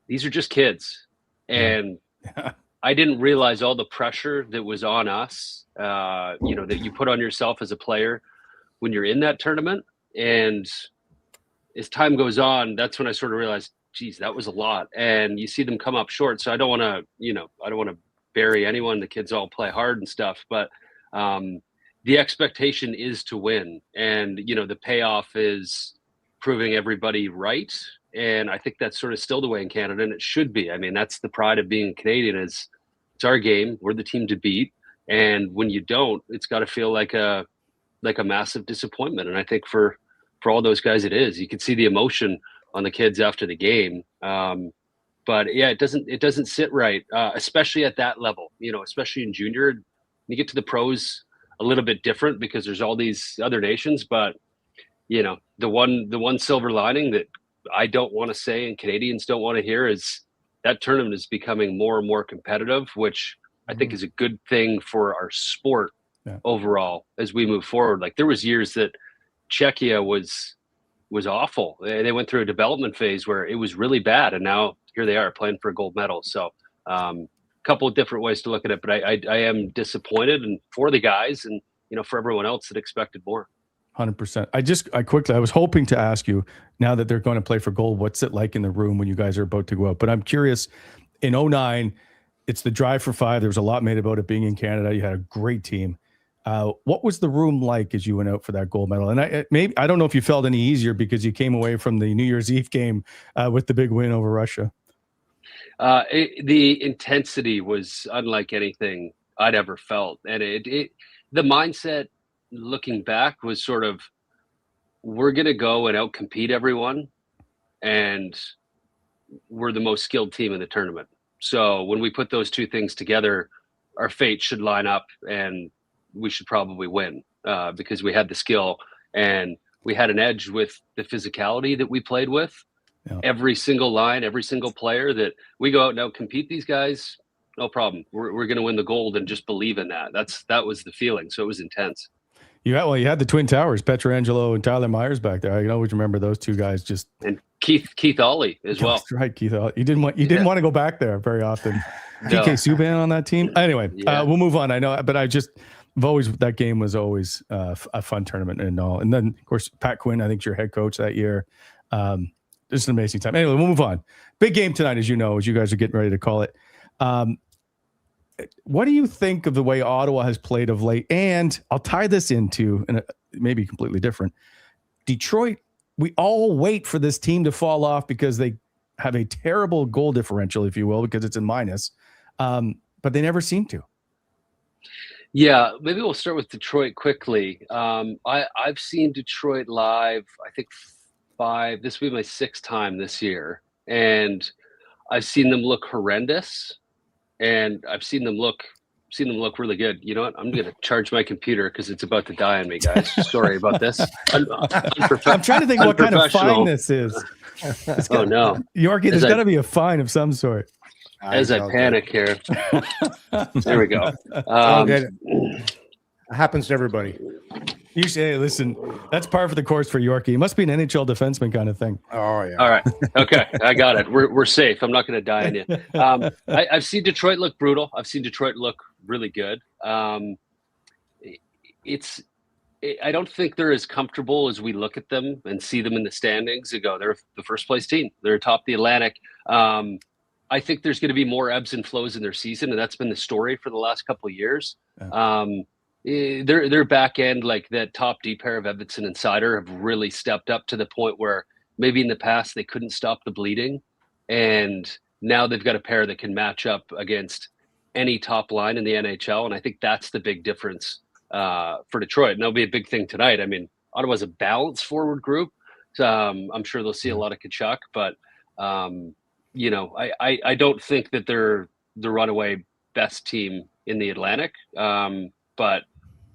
S5: these are just kids. And I didn't realize all the pressure that was on us, that you put on yourself as a player when you're in that tournament. And as time goes on, that's when I sort of realized, geez, that was a lot. And you see them come up short. So I don't want to bury anyone. The kids all play hard and stuff, but the expectation is to win. And, the payoff is proving everybody right. And I think that's sort of still the way in Canada, and it should be. I mean, that's the pride of being Canadian is it's our game. We're the team to beat. And when you don't, it's got to feel like a massive disappointment. And I think for for all those guys, it is. You can see the emotion on the kids after the game. But yeah, it doesn't sit right, especially at that level, especially in junior. You get to the pros a little bit different because there's all these other nations, but the one silver lining that I don't want to say and Canadians don't want to hear is that tournament is becoming more and more competitive, which I think is a good thing for our sport overall as we move forward. Like there was years that Czechia was awful. They went through a development phase where it was really bad, and now here they are playing for a gold medal. So a couple of different ways to look at it, but I am disappointed, and for the guys and for everyone else that expected more.
S2: 100%. I was hoping to ask you, now that they're going to play for gold, what's it like in the room when you guys are about to go out? But I'm curious, in 2009, it's the drive for 5. There was a lot made about it being in Canada. You had a great team. What was the room like as you went out for that gold medal? And I don't know if you felt any easier because you came away from the New Year's Eve game with the big win over Russia.
S5: The intensity was unlike anything I'd ever felt. And the mindset looking back was sort of, we're going to go and outcompete everyone, and we're the most skilled team in the tournament. So when we put those two things together, our fate should line up and we should probably win because we had the skill and we had an edge with the physicality that we played with. Yeah. Every single line, every single player, that we go out and outcompete these guys, no problem. We're going to win the gold, and just believe in that. That was the feeling. So it was intense.
S2: You had the Twin Towers, Pietrangelo and Tyler Myers back there. I always remember those two guys. And
S5: Keith Ollie as well.
S2: That's right, Keith Ollie. You didn't want to go back there very often.
S5: No.
S2: PK Subban on that team. Anyway, we'll move on. I know, but that game was always a fun tournament and all. And then of course Pat Quinn, I think, is your head coach that year. Just an amazing time. Anyway, we'll move on. Big game tonight, as you know, as you guys are getting ready to call it. What do you think of the way Ottawa has played of late? And I'll tie this into, and maybe completely different, Detroit. We all wait for this team to fall off because they have a terrible goal differential, if you will, because it's in minus. But they never seem to.
S5: Yeah, maybe we'll start with Detroit quickly. I've seen Detroit live, I think this will be my 6th time this year. And I've seen them look horrendous. And I've seen them look really good. You know what? I'm going to charge my computer because it's about to die on me, guys. Sorry about this.
S2: I'm trying to think what kind of fine this is.
S5: Oh, no.
S2: Yorkie, there's got to be a fine of some sort.
S5: As I panic here. There we go.
S3: It happens to everybody.
S2: You say, hey, listen, that's par for the course for Yorkie. It must be an NHL defenseman kind of thing.
S3: Oh, yeah.
S5: All right. Okay. I got it. We're safe. I'm not going to die on you. I've seen Detroit look brutal. I've seen Detroit look really good. I don't think they're as comfortable as we look at them and see them in the standings and go, they're the first place team. They're atop the Atlantic. I think there's going to be more ebbs and flows in their season, and that's been the story for the last couple of years. Yeah. Their back end, like that top D pair of Edvinsson and Seider, have really stepped up to the point where maybe in the past they couldn't stop the bleeding, and now they've got a pair that can match up against any top line in the NHL, and I think that's the big difference for Detroit. And that'll be a big thing tonight. I mean, Ottawa's a balanced forward group. So, I'm sure they'll see a lot of Tkachuk, but I don't think that they're the runaway best team in the Atlantic, but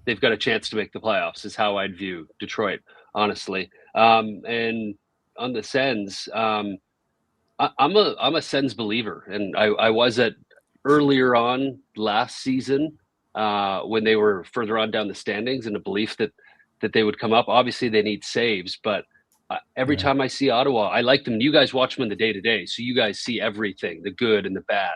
S5: they've got a chance to make the playoffs is how I'd view Detroit, honestly. And on the Sens, I'm a Sens believer. And I was at earlier on last season when they were further on down the standings, in a belief that they would come up. Obviously they need saves, but every time I see Ottawa, I like them. You guys watch them in the day-to-day, so you guys see everything, the good and the bad.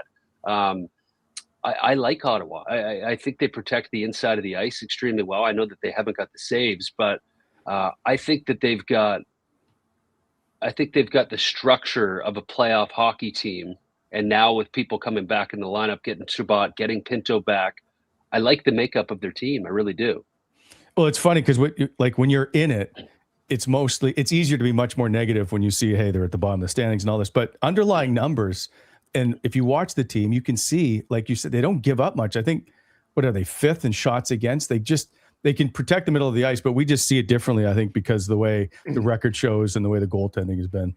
S5: I like Ottawa. I think they protect the inside of the ice extremely well. I know that they haven't got the saves, but I think that they've got the structure of a playoff hockey team. And now with people coming back in the lineup, getting Chabot, getting Pinto back, I like the makeup of their team. I really do.
S2: Well, it's funny because when you're in it, it's easier to be much more negative when you see, hey, they're at the bottom of the standings and all this, but underlying numbers. And if you watch the team, you can see, like you said, they don't give up much. I think, what are they, 5th in shots against? they can protect the middle of the ice, but we just see it differently, I think, because the way the record shows and the way the goaltending has been.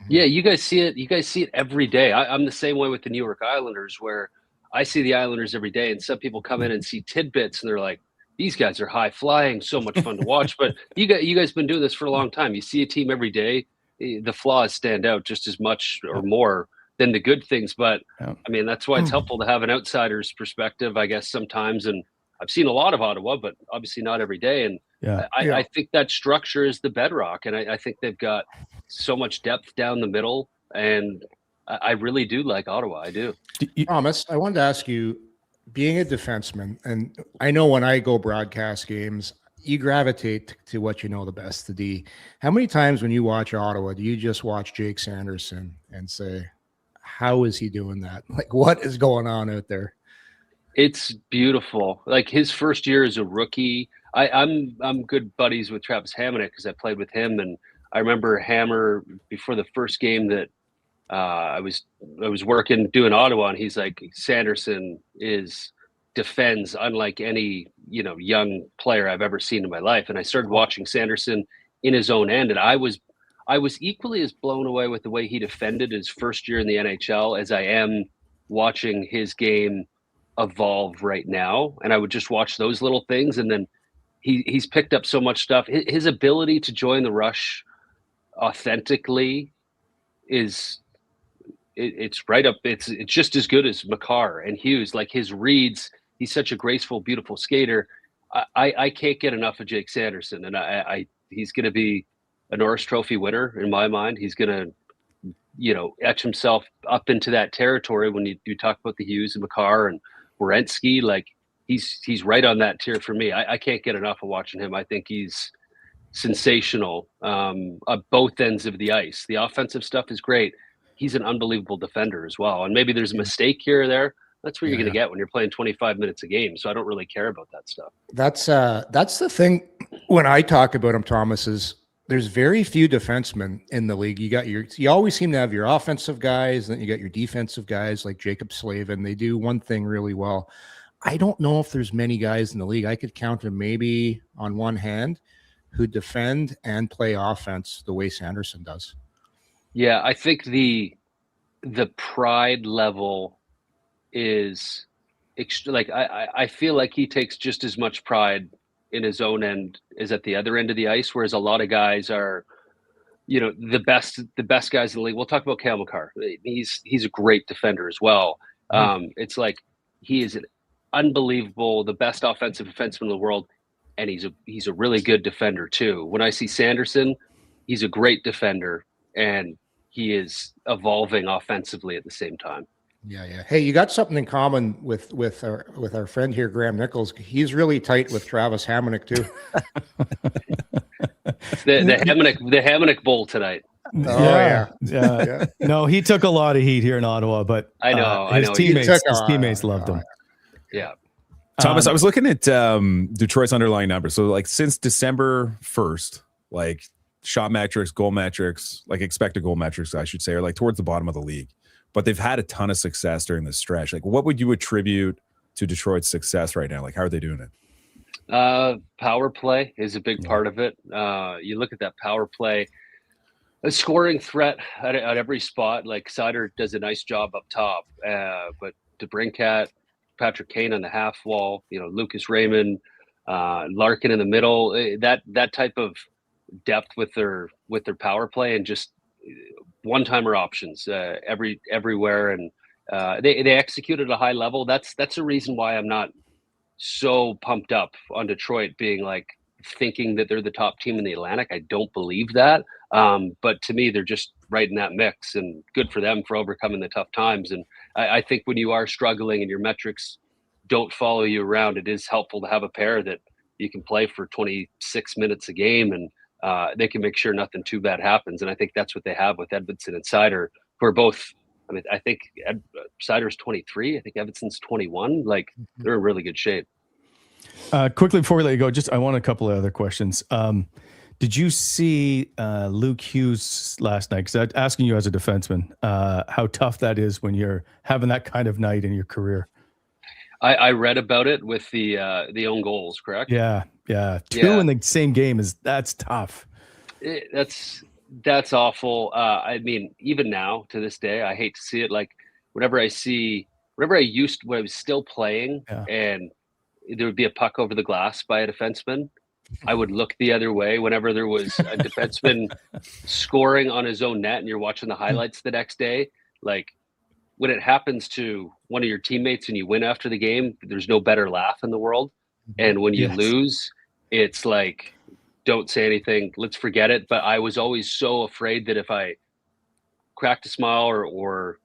S5: Yeah, you guys see it. You guys see it every day. I'm the same way with the New York Islanders, where I see the Islanders every day, and some people come in and see tidbits, and they're like, "These guys are high flying, so much fun to watch." But you guys been doing this for a long time. You see a team every day. The flaws stand out just as much or more than the good things. But I mean, that's why it's helpful to have an outsider's perspective, I guess, sometimes. And I've seen a lot of Ottawa, but obviously not every day. And I think that structure is the bedrock. And I think they've got so much depth down the middle. And I really do like Ottawa. I do.
S3: Thomas, I wanted to ask you, being a defenseman, and I know when I go broadcast games, you gravitate to what you know the best, the D. How many times when you watch Ottawa, do you just watch Jake Sanderson and say, how is he doing that? Like, what is going on out there?
S5: It's beautiful. Like his first year as a rookie, I'm good buddies with Travis Hamonic because I played with him, and I remember Hammer before the first game that I was working doing Ottawa, and he's like, Sanderson defends unlike any young player I've ever seen in my life. And I started watching Sanderson in his own end, and I was equally as blown away with the way he defended his first year in the NHL as I am watching his game evolve right now. And I would just watch those little things, and then he's picked up so much stuff. His ability to join the rush authentically it's right up. It's just as good as Makar and Hughes. Like his reads, he's such a graceful, beautiful skater. I can't get enough of Jake Sanderson, and he's going to be a Norris Trophy winner in my mind. He's going to, etch himself up into that territory when you talk about the Hughes and Makar and Werenski. Like he's right on that tier for me. I can't get enough of watching him. I think he's sensational at both ends of the ice. The offensive stuff is great. He's an unbelievable defender as well. And maybe there's a mistake here or there. That's what you're going to get when you're playing 25 minutes a game. So I don't really care about that stuff.
S3: That's the thing when I talk about him, Thomas, is there's very few defensemen in the league. You always seem to have your offensive guys, and then you got your defensive guys like Jacob Slavin. They do one thing really well. I don't know if there's many guys in the league. I could count them maybe on one hand who defend and play offense the way Sanderson does.
S5: Yeah, I think the pride level is like I feel like he takes just as much pride in his own end as at the other end of the ice, whereas a lot of guys are, the best guys in the league. We'll talk about Cale Makar. He's a great defender as well. It's like he is an unbelievable, the best offensive defenseman in the world, and he's a really good defender too. When I see Sanderson, he's a great defender, and he is evolving offensively at the same time.
S3: Yeah. Hey, you got something in common with our friend here, Graham Nichols. He's really tight with Travis Hamonic too.
S5: the Hamonic Bowl tonight.
S2: Yeah. No, he took a lot of heat here in Ottawa, but
S5: I know
S2: his teammates loved him.
S5: Yeah.
S4: Thomas, I was looking at Detroit's underlying numbers. So like since December 1st, like shot metrics, goal metrics, like expected goal metrics, I should say, are like towards the bottom of the league. But they've had a ton of success during this stretch. Like, what would you attribute to Detroit's success right now? Like, how are they doing it?
S5: Power play is a big part of it. You look at that power play, a scoring threat at every spot. Like Seider does a nice job up top, but DeBrincat, Patrick Kane on the half wall, Lucas Raymond, Larkin in the middle. That type of depth with their power play and just one-timer options everywhere, and they execute at a high level. That's a reason why I'm not so pumped up on Detroit being like thinking that they're the top team in the Atlantic. I don't believe that, but to me they're just right in that mix, and good for them for overcoming the tough times. And I think when you are struggling and your metrics don't follow you around, it is helpful to have a pair that you can play for 26 minutes a game, and they can make sure nothing too bad happens. And I think that's what they have with Edvinsson and Seider, who are both, I think Seider's 23. I think Edvinsson's 21. Like, they're in really good shape.
S2: Quickly before we let you go, I want a couple of other questions. Did you see Luke Hughes last night? Because I'm asking you as a defenseman, how tough that is when you're having that kind of night in your career.
S5: I read about it with the own goals, correct?
S2: Yeah. Yeah, two in the same game that's tough.
S5: That's awful. I mean, even now to this day, I hate to see it. Like when I was still playing and there would be a puck over the glass by a defenseman, I would look the other way whenever there was a defenseman scoring on his own net and you're watching the highlights the next day. Like when it happens to one of your teammates and you win after the game, there's no better laugh in the world. And when you lose, it's like, don't say anything. Let's forget it. But I was always so afraid that if I cracked a smile or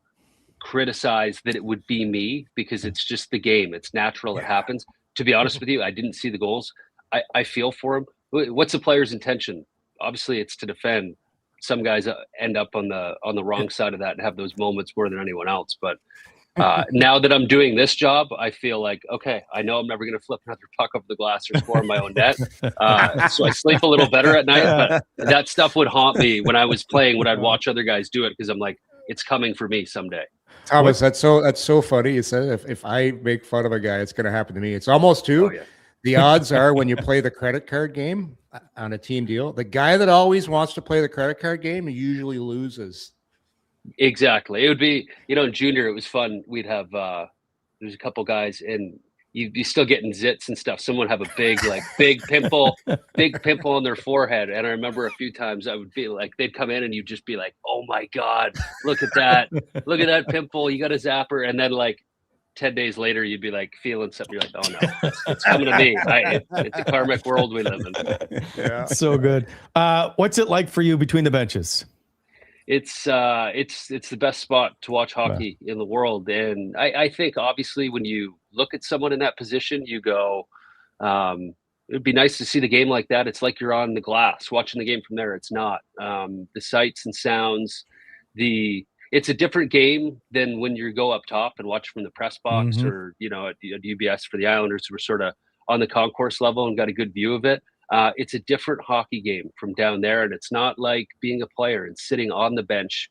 S5: criticized, that it would be me, because it's just the game. It's natural. It happens. To be honest with you, I didn't see the goals. I feel for him. What's the player's intention? Obviously, it's to defend. Some guys end up on the wrong side of that and have those moments more than anyone else. But now that I'm doing this job, I feel like, okay, I know I'm never going to flip another puck over the glass or score in my own net. So I sleep a little better at night. But that stuff would haunt me when I was playing, when I'd watch other guys do it, because I'm like, it's coming for me someday.
S3: Thomas, that's so funny. You said if I make fun of a guy, it's going to happen to me. It's almost too. The odds are when you play the credit card game on a team deal, the guy that always wants to play the credit card game usually loses.
S5: Exactly. It would be, in junior, it was fun. We'd have, there's a couple guys and you'd be still getting zits and stuff. Someone have a big pimple on their forehead. And I remember a few times I would be like, they'd come in and you'd just be like, oh my God, look at that. Look at that pimple. You got a zapper. And then like 10 days later, you'd be like feeling something. You're like, oh no, it's coming to me. It's a karmic world we live in.
S2: Yeah. So good. What's it like for you between the benches?
S5: It's the best spot to watch hockey in the world. And I think obviously when you look at someone in that position, you go, it'd be nice to see the game like that. It's like you're on the glass watching the game from there. It's not. The sights and sounds, it's a different game than when you go up top and watch from the press box or, at UBS for the Islanders, who were sort of on the concourse level and got a good view of it. It's a different hockey game from down there, and it's not like being a player and sitting on the bench.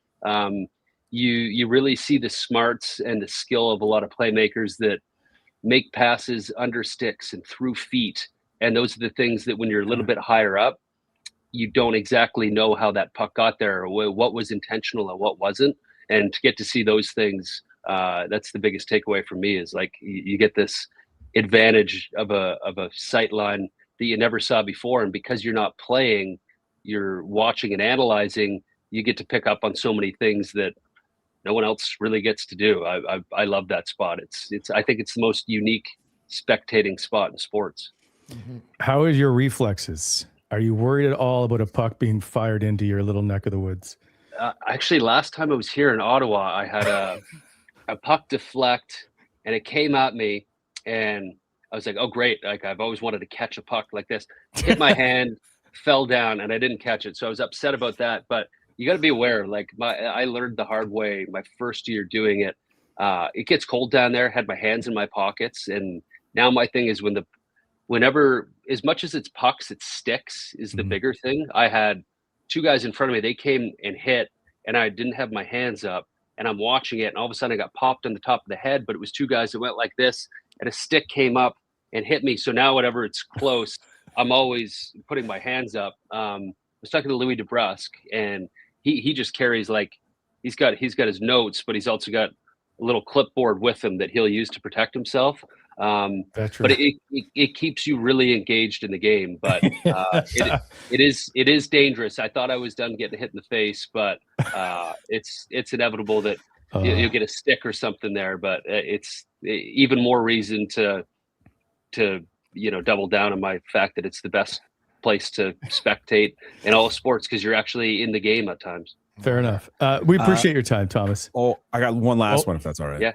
S5: You really see the smarts and the skill of a lot of playmakers that make passes under sticks and through feet, and those are the things that when you're a little bit higher up, you don't exactly know how that puck got there or what was intentional and what wasn't. And to get to see those things, that's the biggest takeaway for me, is like you get this advantage of a sight line that you never saw before. And because you're not playing, you're watching and analyzing, you get to pick up on so many things that no one else really gets to do. I love that spot. I think it's the most unique spectating spot in sports.
S2: How is your reflexes? Are you worried at all about a puck being fired into your little neck of the woods?
S5: Actually, last time I was here in Ottawa, I had a puck deflect and it came at me and I was like, oh, great. Like, I've always wanted to catch a puck like this. Hit my hand, fell down, and I didn't catch it. So I was upset about that. But you got to be aware. Like, I learned the hard way my first year doing it. It gets cold down there. Had my hands in my pockets. And now my thing is whenever, as much as it's pucks, it's sticks is the bigger thing. I had two guys in front of me. They came and hit, and I didn't have my hands up. And I'm watching it, and all of a sudden I got popped on the top of the head. But it was two guys that went like this, and a stick came up and hit me. So now whenever it's close, I'm always putting my hands up. I was talking to Louis DeBrusque, and he just carries, like, he's got his notes, but he's also got a little clipboard with him that he'll use to protect himself. But it keeps you really engaged in the game. But it is dangerous. I thought I was done getting hit in the face, but it's inevitable that you'll get a stick or something there. But it's even more reason to double down on my fact that it's the best place to spectate in all sports, because you're actually in the game at times.
S2: Fair enough. We appreciate your time, Thomas.
S4: Oh, I got one last one, if that's all right.
S5: Yeah.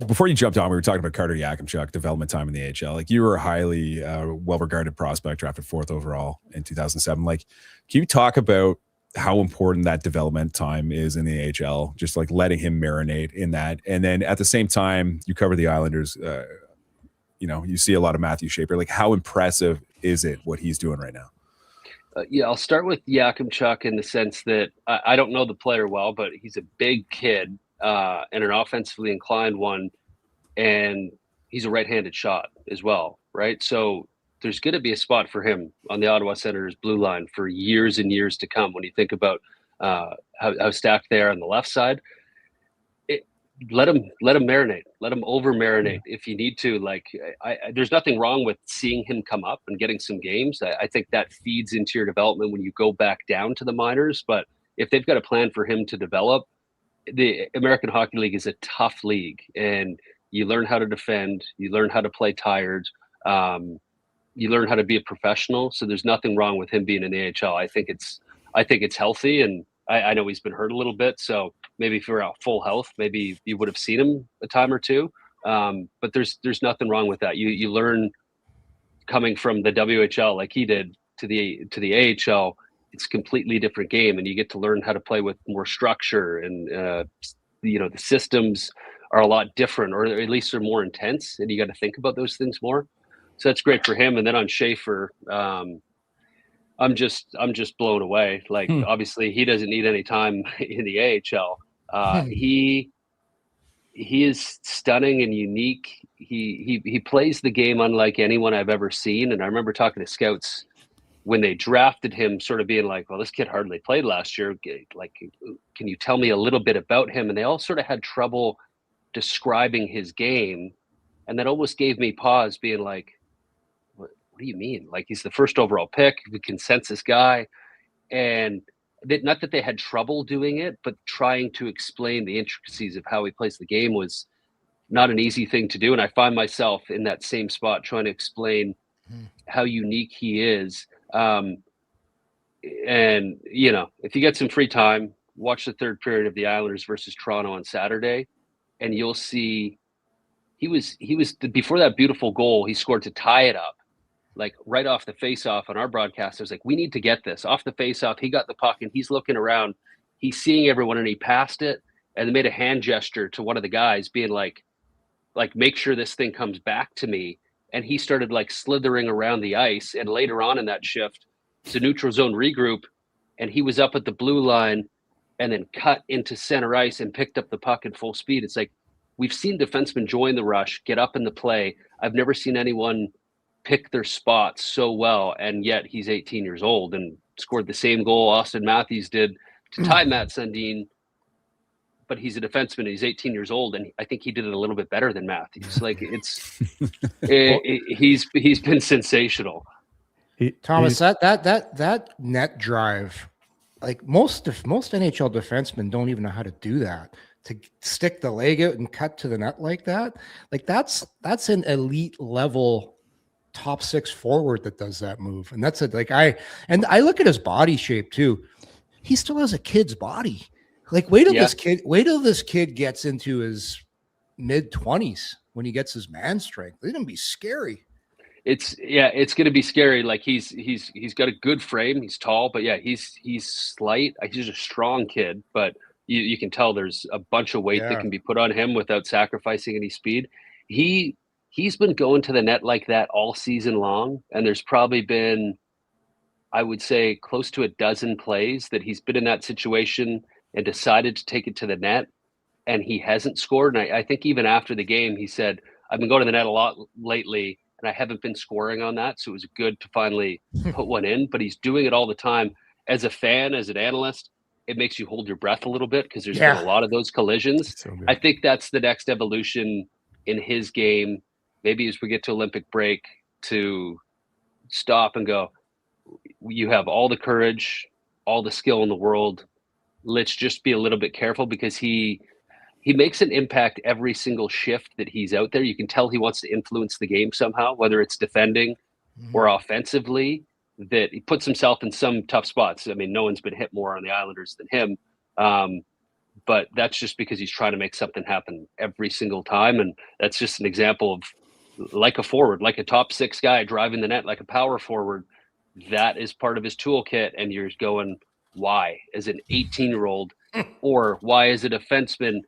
S4: Before you jumped on, we were talking about Carter Yakamchuk, development time in the AHL. Like, you were a highly well-regarded prospect, drafted 4th overall in 2007. Like, can you talk about how important that development time is in the AHL, just like letting him marinate in that? And then at the same time, you cover the Islanders, you see a lot of Matthew Schaefer. Like, how impressive is it what he's doing right now?
S5: I'll start with Yakamchuk in the sense that I don't know the player well, but he's a big kid and an offensively inclined one, and he's a right-handed shot as well, right? So there's going to be a spot for him on the Ottawa Senators blue line for years and years to come. When you think about how stacked they are on the left side, let him marinate, let him over marinate if you need to. Like, there's nothing wrong with seeing him come up and getting some games. I think that feeds into your development when you go back down to the minors. But if they've got a plan for him to develop, the American Hockey League is a tough league, and you learn how to defend, you learn how to play tired, you learn how to be a professional. So there's nothing wrong with him being in the AHL. I think it's healthy, and I know he's been hurt a little bit, so maybe if you're at full health, maybe you would have seen him a time or two. But there's nothing wrong with that. You learn coming from the WHL like he did to the AHL. It's a completely different game, and you get to learn how to play with more structure, and the systems are a lot different, or at least they're more intense, and you got to think about those things more. So that's great for him. And then on Schaefer, I'm just blown away. Like, obviously he doesn't need any time in the AHL. He is stunning and unique. He plays the game unlike anyone I've ever seen. And I remember talking to scouts when they drafted him, sort of being like, well, this kid hardly played last year. Like, can you tell me a little bit about him? And they all sort of had trouble describing his game. And that almost gave me pause, being like, what do you mean? Like, he's the first overall pick, the consensus guy. And not that they had trouble doing it, but trying to explain the intricacies of how he plays the game was not an easy thing to do. And I find myself in that same spot trying to explain how unique he is. And, if you get some free time, watch the third period of the Islanders versus Toronto on Saturday, and you'll see he was before that beautiful goal he scored to tie it up, like right off the face-off on our broadcast. I was like, we need to get this off the face-off. He got the puck and he's looking around, he's seeing everyone, and he passed it and made a hand gesture to one of the guys, being like, make sure this thing comes back to me. And he started like slithering around the ice. And later on in that shift, it's a neutral zone regroup, and he was up at the blue line and then cut into center ice and picked up the puck at full speed. It's like, we've seen defensemen join the rush, get up in the play. I've never seen anyone pick their spots so well, and yet he's 18 years old and scored the same goal Austin Matthews did to tie Matt Sundin. But he's a defenseman and he's 18 years old, and I think he did it a little bit better than Matthews. Like, he's been sensational.
S3: Thomas, that net drive, like most NHL defensemen don't even know how to do that. To stick the leg out and cut to the net like that, like that's an elite level top six forward that does that move. And that's it. Like, I look at his body shape too. He still has a kid's body. Like, wait till this kid gets into his mid-20s when he gets his man strength. It's gonna be scary.
S5: It's gonna be scary. Like, he's got a good frame. He's tall, but he's slight. He's a strong kid, but you can tell there's a bunch of weight that can be put on him without sacrificing any speed. He's been going to the net like that all season long, and there's probably been, I would say, close to a dozen plays that he's been in that situation and decided to take it to the net, and he hasn't scored. And I think even after the game, he said, I've been going to the net a lot lately, and I haven't been scoring on that, so it was good to finally put one in. But he's doing it all the time. As a fan, as an analyst, it makes you hold your breath a little bit, because there's been a lot of those collisions. So I think that's the next evolution in his game. Maybe as we get to Olympic break, to stop and go, you have all the courage, all the skill in the world. Let's just be a little bit careful, because he makes an impact every single shift that he's out there. You can tell he wants to influence the game somehow, whether it's defending or offensively, that he puts himself in some tough spots. I mean, no one's been hit more on the Islanders than him. But that's just because he's trying to make something happen every single time. And that's just an example of, like a forward, like a top six guy driving the net, like a power forward. That is part of his toolkit. And you're going, why, as an 18-year-old, or why, as a defenseman,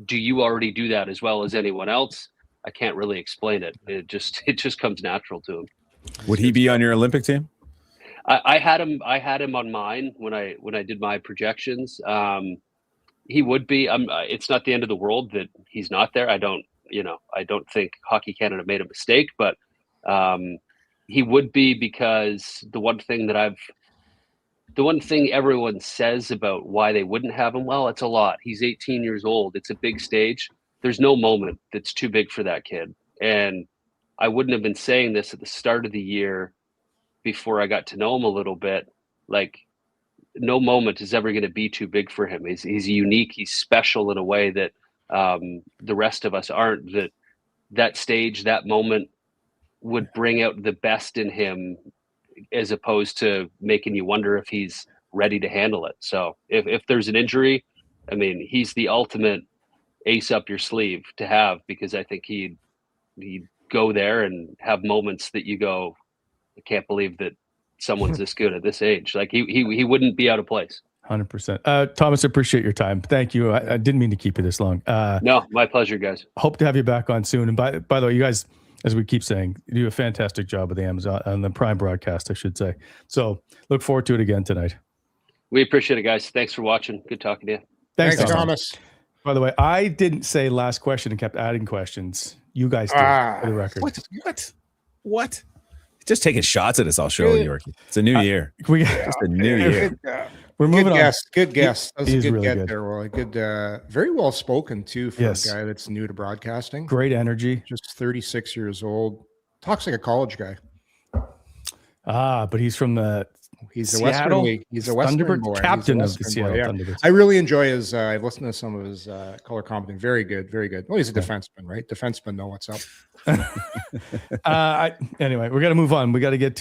S5: do you already do that as well as anyone else? I can't really explain it. It just comes natural to him.
S4: Would he be on your Olympic team?
S5: I had him on mine when I did my projections. He would be. It's not the end of the world that he's not there. I don't think Hockey Canada made a mistake, but he would be, because the one thing everyone says about why they wouldn't have him, well, it's a lot. He's 18 years old. It's a big stage. There's no moment that's too big for that kid. And I wouldn't have been saying this at the start of the year before I got to know him a little bit. Like, no moment is ever going to be too big for him. He's unique. He's special in a way that the rest of us aren't. That stage, that moment would bring out the best in him, as opposed to making you wonder if he's ready to handle it. So if there's an injury, I mean, he's the ultimate ace up your sleeve to have, because I think he'd go there and have moments that you go, I can't believe that someone's this good at this age. Like, he wouldn't be out of place.
S2: 100%. Thomas, appreciate your time. Thank you. I didn't mean to keep you this long.
S5: No, my pleasure, guys. Hope
S2: to have you back on soon. And by the way, you guys, as we keep saying, you do a fantastic job with the Amazon on the Prime broadcast, I should say. So look forward to it again tonight.
S5: We appreciate it, guys. Thanks for watching. Good talking to you.
S2: Thanks,
S3: Thomas.
S2: By the way, I didn't say last question and kept adding questions. You guys did, for the record.
S4: What? Just taking shots at us. I'll show you, Yorkie. It's a new year. Just a new year.
S2: We're moving on.
S3: Good guess. That was a good
S2: really
S3: get
S2: good.
S3: there, Wally. Good, very well spoken too for
S2: Yes.
S3: a guy that's new to broadcasting.
S2: Great energy.
S3: Just 36 years old. Talks like a college guy.
S2: But he's from the
S3: He's a
S2: Seattle?
S3: Western League. He's a Western
S2: Thunderbird
S3: boy.
S2: captain
S3: He's a
S2: of the
S3: Western
S2: Seattle
S3: boy, yeah.
S2: Thunderbirds.
S3: I really enjoy his. I've listened to some of his color commenting. Very good, very good. Well, he's a defenseman, right? Defensemen know what's up.
S2: Anyway, we got to move on. We got to get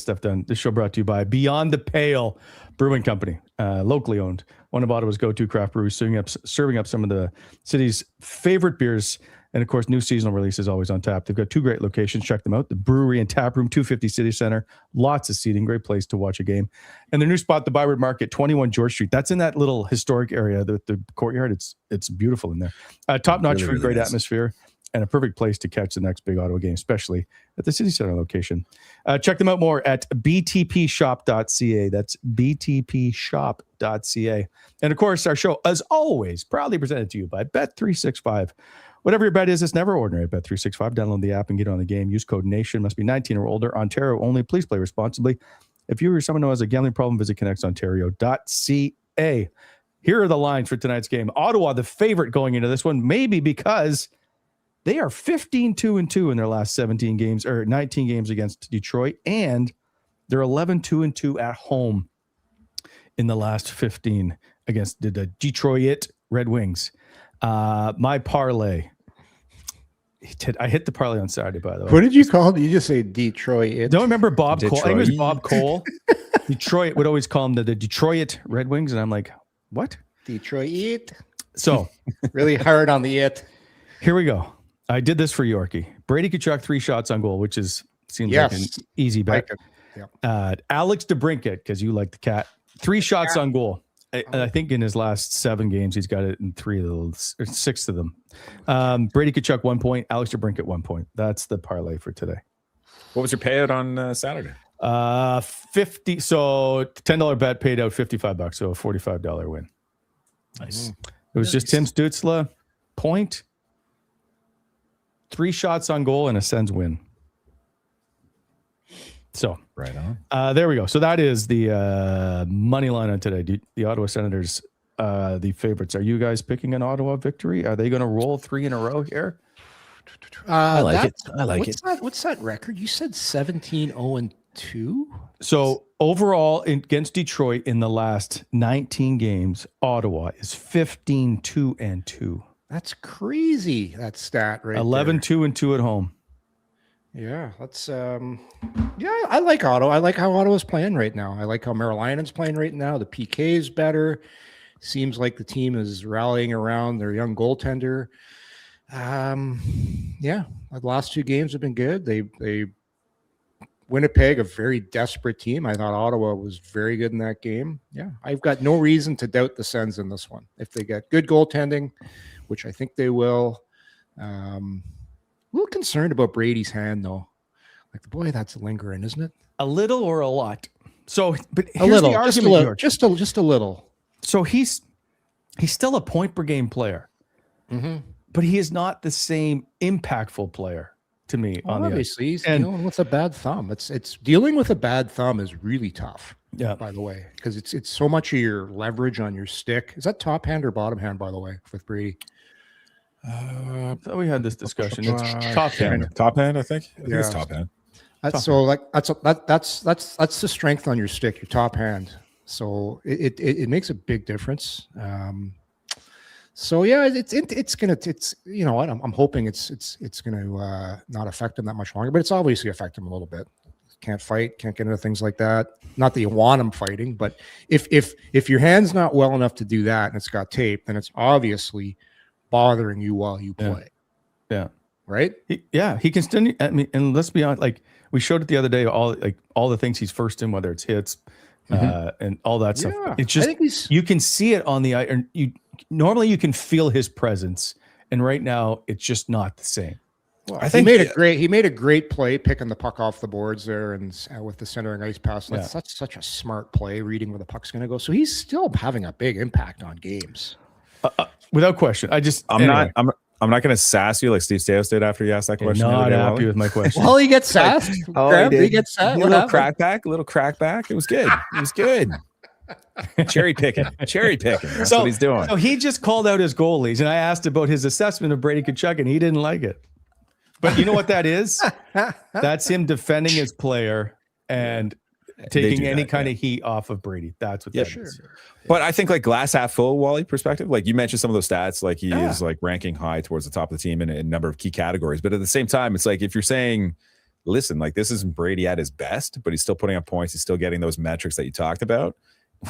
S2: stuff done. This show brought to you by Beyond the Pale Brewing Company, locally owned, one of Ottawa's go-to craft breweries, serving up some of the city's favorite beers. And of course, new seasonal releases always on tap. They've got 2 great locations. Check them out. The brewery and tap room, 250 City Center. Lots of seating. Great place to watch a game. And their new spot, the Byward Market, 21 George Street. That's in that little historic area, the courtyard. It's beautiful in there. Top-notch food, great atmosphere, and a perfect place to catch the next big Ottawa game, especially at the City Center location. Check them out more at btpshop.ca. That's btpshop.ca. And of course, our show, as always, proudly presented to you by Bet365. Whatever your bet is, it's never ordinary at Bet365. Download the app and get on the game. Use code NATION. Must be 19 or older. Ontario only. Please play responsibly. If you or someone who has a gambling problem, visit connectsontario.ca. Here are the lines for tonight's game. Ottawa, the favorite going into this one, maybe because they are 15-2-2 in their last 17 games, or 19 games against Detroit, and they're 11-2-2 at home in the last 15 against the Detroit Red Wings. My parlay. I hit the parlay on Saturday, by the way.
S3: What did you call it? You just say Detroit.
S2: Don't remember Bob
S4: Detroit.
S2: Cole? I think it was Bob Cole. Detroit would always call them the Detroit Red Wings, and I'm like, what?
S3: Detroit.
S2: So
S3: really hard on the it.
S2: Here we go. I did this for Yorkie. Brady Tkachuk 3 shots on goal, which seems like an easy bet. Alex DeBrincat, because you like the cat, 3 shots on goal. I think in his last 7 games, he's got it in 6 of them. Brady Tkachuk 1 point, Alex DeBrincat 1 point. That's the parlay for today.
S4: What was your payout on Saturday?
S2: 50. So $10 bet paid out $55, so a $45 win. Nice. It was just Tim Stutzle, point, 3 shots on goal, and a Sens win. So
S4: right on.
S2: There we go. So that is the money line on today. The Ottawa Senators, the favorites. Are you guys picking an Ottawa victory? Are they going to roll 3 in a row here?
S4: I like it.
S3: What's that record? You said 17-0-2.
S2: So overall, against Detroit in the last 19 games, Ottawa is 15-2-2.
S3: That's crazy. That stat right
S2: 11-2-2 at home.
S3: Yeah, that's I like Ottawa. I like how Ottawa's playing right now. I like how Marilinen's playing right now. The PK is better. Seems like the team is rallying around their young goaltender. The last 2 games have been good. They Winnipeg, a very desperate team. I thought Ottawa was very good in that game. Yeah, I've got no reason to doubt the Sens in this one. If they get good goaltending, which I think they will. A little concerned about Brady's hand, though. Like, boy, that's lingering, isn't it?
S2: A little or a lot? So, but
S3: a little, just a little.
S2: So he's still a point per game player, but he is not the same impactful player to me
S3: Well,
S2: on the ice.
S3: obviously, he's
S2: And-
S3: dealing with a bad thumb. It's dealing with a bad thumb is really tough.
S2: Yeah.
S3: By the way, because it's so much of your leverage on your stick. Is that top hand or bottom hand? By the way, with Brady.
S2: I thought we had this discussion. It's top hand.
S4: Top hand, I think. I think it's
S3: Yeah.
S4: top hand.
S3: That's that's the strength on your stick, your top hand. So it makes a big difference. So yeah, it's you know what, I'm hoping it's gonna not affect him that much longer, but it's obviously affect him a little bit. Can't fight, can't get into things like that. Not that you want him fighting, but if your hand's not well enough to do that and it's got tape, then it's obviously bothering you while you play.
S2: Yeah.
S3: Right?
S2: He can still. I mean, and let's be honest. Like we showed it the other day. All the things he's first in, whether it's hits and all that stuff.
S3: Yeah,
S2: It's
S3: I
S2: just
S3: think
S2: you can see it on the ice. And normally you can feel his presence, and right now it's just not the same.
S3: Well,
S4: I think
S3: he made a great play picking the puck off the boards there and with the centering ice pass. That's such a smart play, reading where the puck's going to go. So he's still having a big impact on games.
S2: Without question.
S4: I'm not going to sass you like Steve Staios did after you asked that question.
S2: Not happy with my question.
S3: Well, he gets sassed. He gets sassed.
S4: A little crackback. It was good. It was good. Cherry picking. That's what he's doing.
S2: So he just called out his goalies, and I asked about his assessment of Brady Tkachuk, and he didn't like it. But you know what that is? That's him defending his player and taking any kind of heat off of Brady. That's what that is.
S4: But I think like glass half full, Wally perspective, like you mentioned some of those stats, like he is like ranking high towards the top of the team in a number of key categories. But at the same time, it's like if you're saying, listen, like this isn't Brady at his best, but he's still putting up points. He's still getting those metrics that you talked about.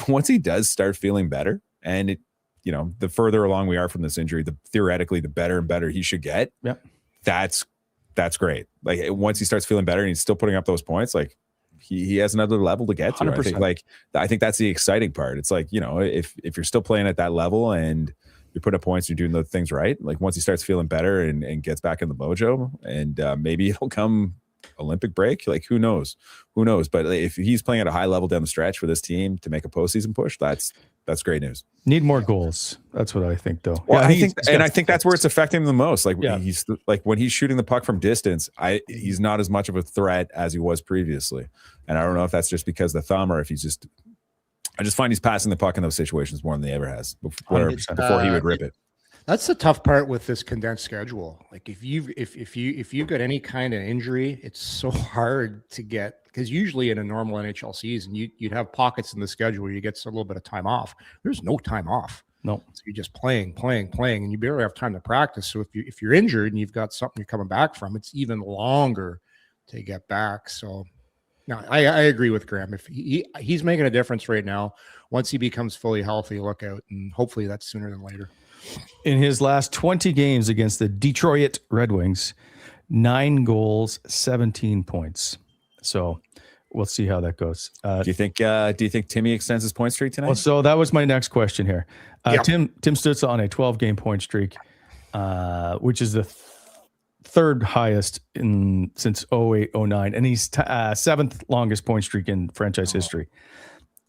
S4: Once he does start feeling better, and it, you know, the further along we are from this injury, theoretically, the better and better he should get.
S2: Yep.
S4: That's great. Like once he starts feeling better and he's still putting up those points, like he has another level to get to.
S2: 100%.
S4: I think that's the exciting part. It's like, you know, if you're still playing at that level and you're putting up points, you're doing the things right. Like once he starts feeling better and gets back in the mojo, and maybe it'll come Olympic break. Like who knows? But if he's playing at a high level down the stretch for this team to make a postseason push, that's great news.
S2: Need more goals. That's what I think, though.
S4: Well, I think that's where it's affecting him the most. Like he's like when he's shooting the puck from distance, he's not as much of a threat as he was previously. And I don't know if that's just because of the thumb or if I just find he's passing the puck in those situations more than he ever has before he would rip it.
S3: That's the tough part with this condensed schedule. Like if you've got any kind of injury, it's so hard to get, because usually in a normal NHL season, you'd have pockets in the schedule where you get a little bit of time off. There's no time off.
S2: No.
S3: So you're just playing, and you barely have time to practice. So if you're injured and you've got something you're coming back from, it's even longer to get back. So no, I agree with Graham. If he's making a difference right now, once he becomes fully healthy, look out, and hopefully that's sooner than later.
S2: In his last 20 games against the Detroit Red Wings, 9 goals, 17 points. So we'll see how that goes.
S4: Do you think Timmy extends his point streak tonight?
S2: Well, so that was my next question here. Tim Stutzle on a 12-game point streak, which is the third highest since 08-09, and he's 7th longest point streak in franchise history.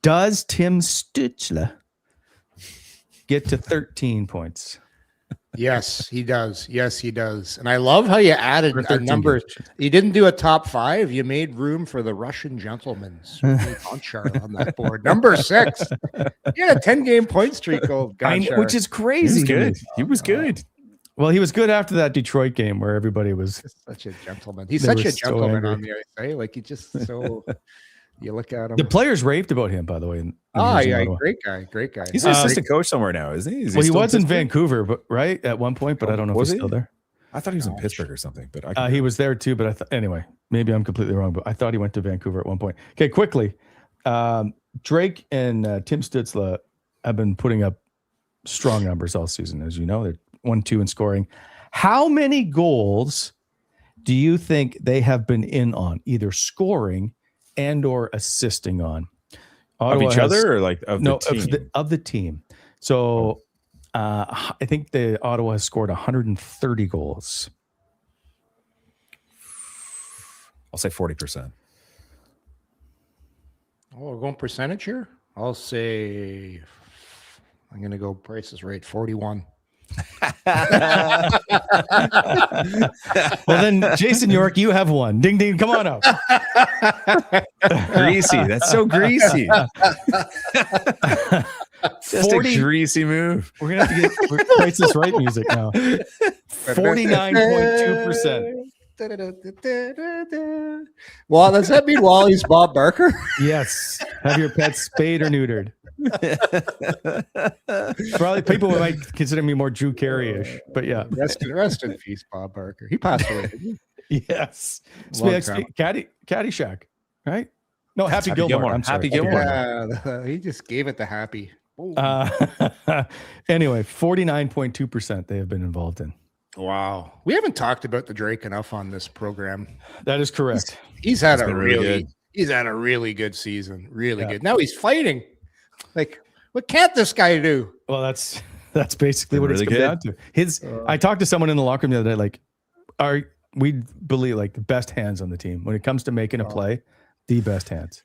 S2: Does Tim Stutzle get to 13 points?
S3: Yes, he does. And I love how you added a number. You didn't do a top 5. You made room for the Russian gentleman on that board. Number 6. Yeah, 10-game point streak.
S2: Which is crazy.
S4: He was good.
S2: Well, he was good after that Detroit game where everybody was
S3: such a gentleman. He's such a gentleman on the ice, eh? Like he just so. You look at him.
S2: The players raved about him, by the way.
S3: Great guy.
S4: He's an assistant coach somewhere now, isn't he?
S2: He was in Vancouver, but right at one point, but I don't know if he's still there.
S4: I thought he was in Pittsburgh or something, but
S2: he was there too. But anyway, maybe I'm completely wrong, but I thought he went to Vancouver at one point. Okay, quickly, Drake and Tim Stutzle have been putting up strong numbers all season, as you know. They're 1-2 in scoring. How many goals do you think they have been in on, either scoring and or assisting on?
S4: Ottawa of each other or like of the team?
S2: Of the team. So I think the Ottawa has scored 130 goals.
S4: I'll say 40%.
S3: Oh, we're going percentage here? I'll say I'm going to go Price is Right, 41.
S2: Well, then, Jason York, you have one. Ding, ding. Come on up.
S4: Greasy. That's so greasy. Just 40, a greasy move.
S2: We're going to have to get Price Is Right music now. 49.2%.
S3: Well, does that mean Wally's Bob Barker?
S2: Yes. Have your pets spayed or neutered. Probably people might consider me more Drew Carey-ish, but yeah.
S3: Rest in peace, Bob Barker. He passed away.
S2: Yes. Caddyshack, right? No, Happy Gilmore. I'm sorry.
S4: Happy Gilmore.
S3: Yeah, he just gave it to Happy.
S2: Anyway, 49.2% they have been involved in.
S3: Wow. We haven't talked about the Drake enough on this program.
S2: That is correct.
S3: He's had a really good season. Really good. Now he's fighting. Like, what can't this guy do?
S2: Well, that's basically what it's come down to. I talked to someone in the locker room the other day, like, we believe like the best hands on the team when it comes to making a play, the best hands.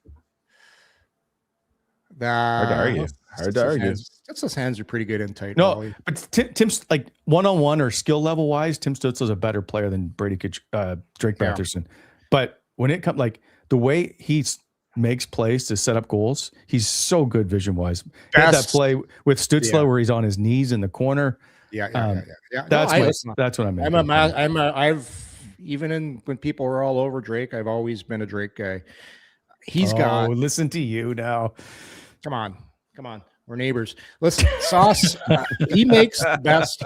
S3: Hard
S4: to argue.
S3: Stutzle's hands are pretty good in tight.
S2: No, but Tim's like one-on-one or skill level wise, Tim Stutzle's a better player than Drake Batherson. But when it comes like the way he makes plays to set up goals, he's so good vision wise. That play with Stutzle where he's on his knees in the corner.
S3: Yeah.
S2: That's what I meant.
S3: When people were all over Drake, I've always been a Drake guy.
S2: Listen to you now.
S3: Come on. We're neighbors. Listen, Sauce. He makes the best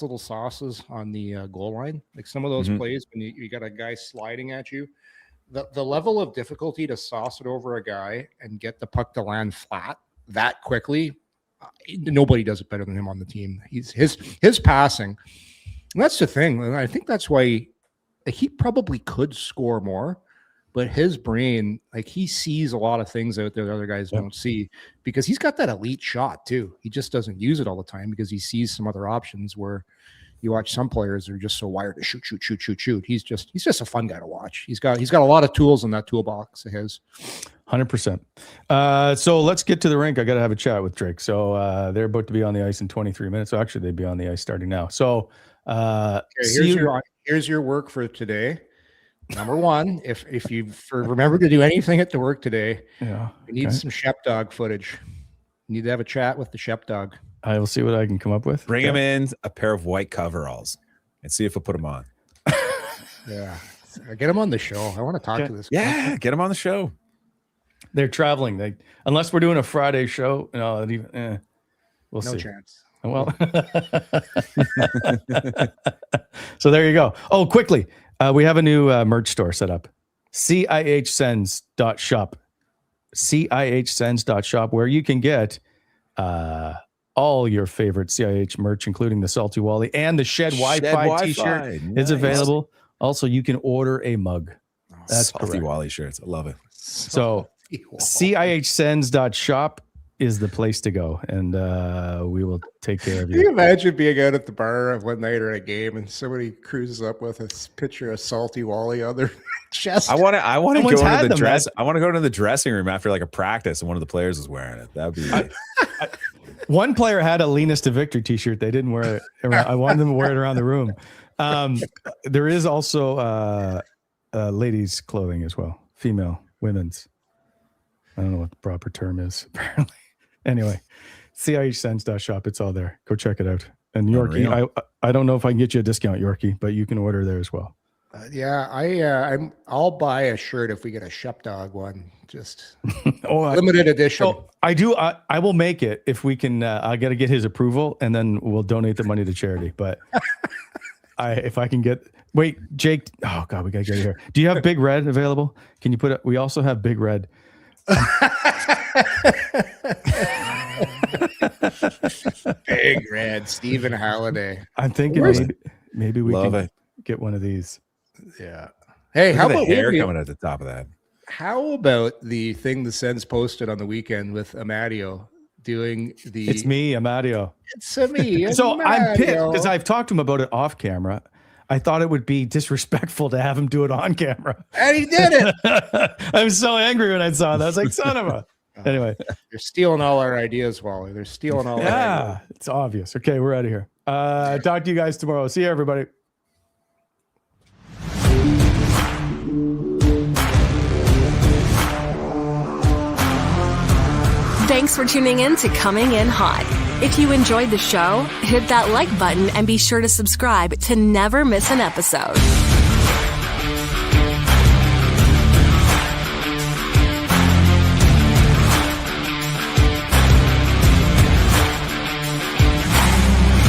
S3: little sauces on the goal line. Like some of those plays when you got a guy sliding at you, the level of difficulty to sauce it over a guy and get the puck to land flat that quickly. Nobody does it better than him on the team. His passing. And that's the thing. And I think that's why he probably could score more. But his brain, like he sees a lot of things out there that other guys don't see because he's got that elite shot too. He just doesn't use it all the time because he sees some other options where you watch some players are just so wired to shoot. He's just a fun guy to watch. He's got a lot of tools in that toolbox of his.
S2: 100%. So let's get to the rink. I got to have a chat with Drake. So they're about to be on the ice in 23 minutes. So actually they'd be on the ice starting now. So
S3: here's your work for today. Number one, if you remember to do anything at the work today, you need some Shepdog footage. You need to have a chat with the Shepdog.
S2: I will see what I can come up with.
S4: Bring him in a pair of white coveralls and see if we'll put him on.
S3: Yeah. Get him on the show. I want to talk to this guy.
S4: Yeah, get him on the show.
S2: They're traveling. Unless we're doing a Friday show, we'll see.
S3: No chance.
S2: Well, so there you go. Oh, quickly. We have a new merch store set up. CIHSens.shop. CIHSens.shop, where you can get all your favorite CIH merch, including the Salty Wally and the Shed Wi-Fi t-shirt is available. Also, you can order a mug. That's
S4: Salty
S2: correct.
S4: Wally shirts. I love it.
S2: So CIHSens.shop is the place to go, and we will take care of you.
S3: Can you imagine being out at the bar one night or at a game and somebody cruises up with a picture of Salty Wally on their chest?
S4: I want to go into the dress. I want to go to the dressing room after like a practice, and one of the players is wearing it. That'd be.
S2: One player had a Lean Us to Victory t-shirt. They didn't wear it. I wanted them to wear it around the room. There is also ladies' clothing as well, female, women's. I don't know what the proper term is, apparently. Anyway, CIHSens.shop. It's all there. Go check it out. And Yorkie, I don't know if I can get you a discount, Yorkie, but you can order there as well.
S3: I'll buy a shirt if we get a Shepdog one. Just
S2: limited edition. I do. I will make it if we can. I got to get his approval, and then we'll donate the money to charity. But if I can get. Wait, Jake. Oh God, we gotta get here. Do you have Big Red available? Can you put it? We also have Big Red.
S3: Big Red, Stephen Halliday.
S2: I'm thinking maybe we can get one of these.
S3: Yeah. Hey, how about
S4: the hair coming at the top of that?
S3: How about the thing the Sens posted on the weekend with Amadio doing the?
S2: It's me, Amadio.
S3: It's me.
S2: So I'm pissed because I've talked to him about it off camera. I thought it would be disrespectful to have him do it on camera.
S3: And he did it.
S2: I'm so angry when I saw that. I was like, son of a. Anyway,
S3: they're stealing all our ideas, Wally. They're stealing all.
S2: Yeah, it's obvious. Okay, we're out of here. Talk to you guys tomorrow. See you, everybody.
S1: Thanks for tuning in to Coming In Hot. If you enjoyed the show, hit that like button and be sure to subscribe to never miss an episode.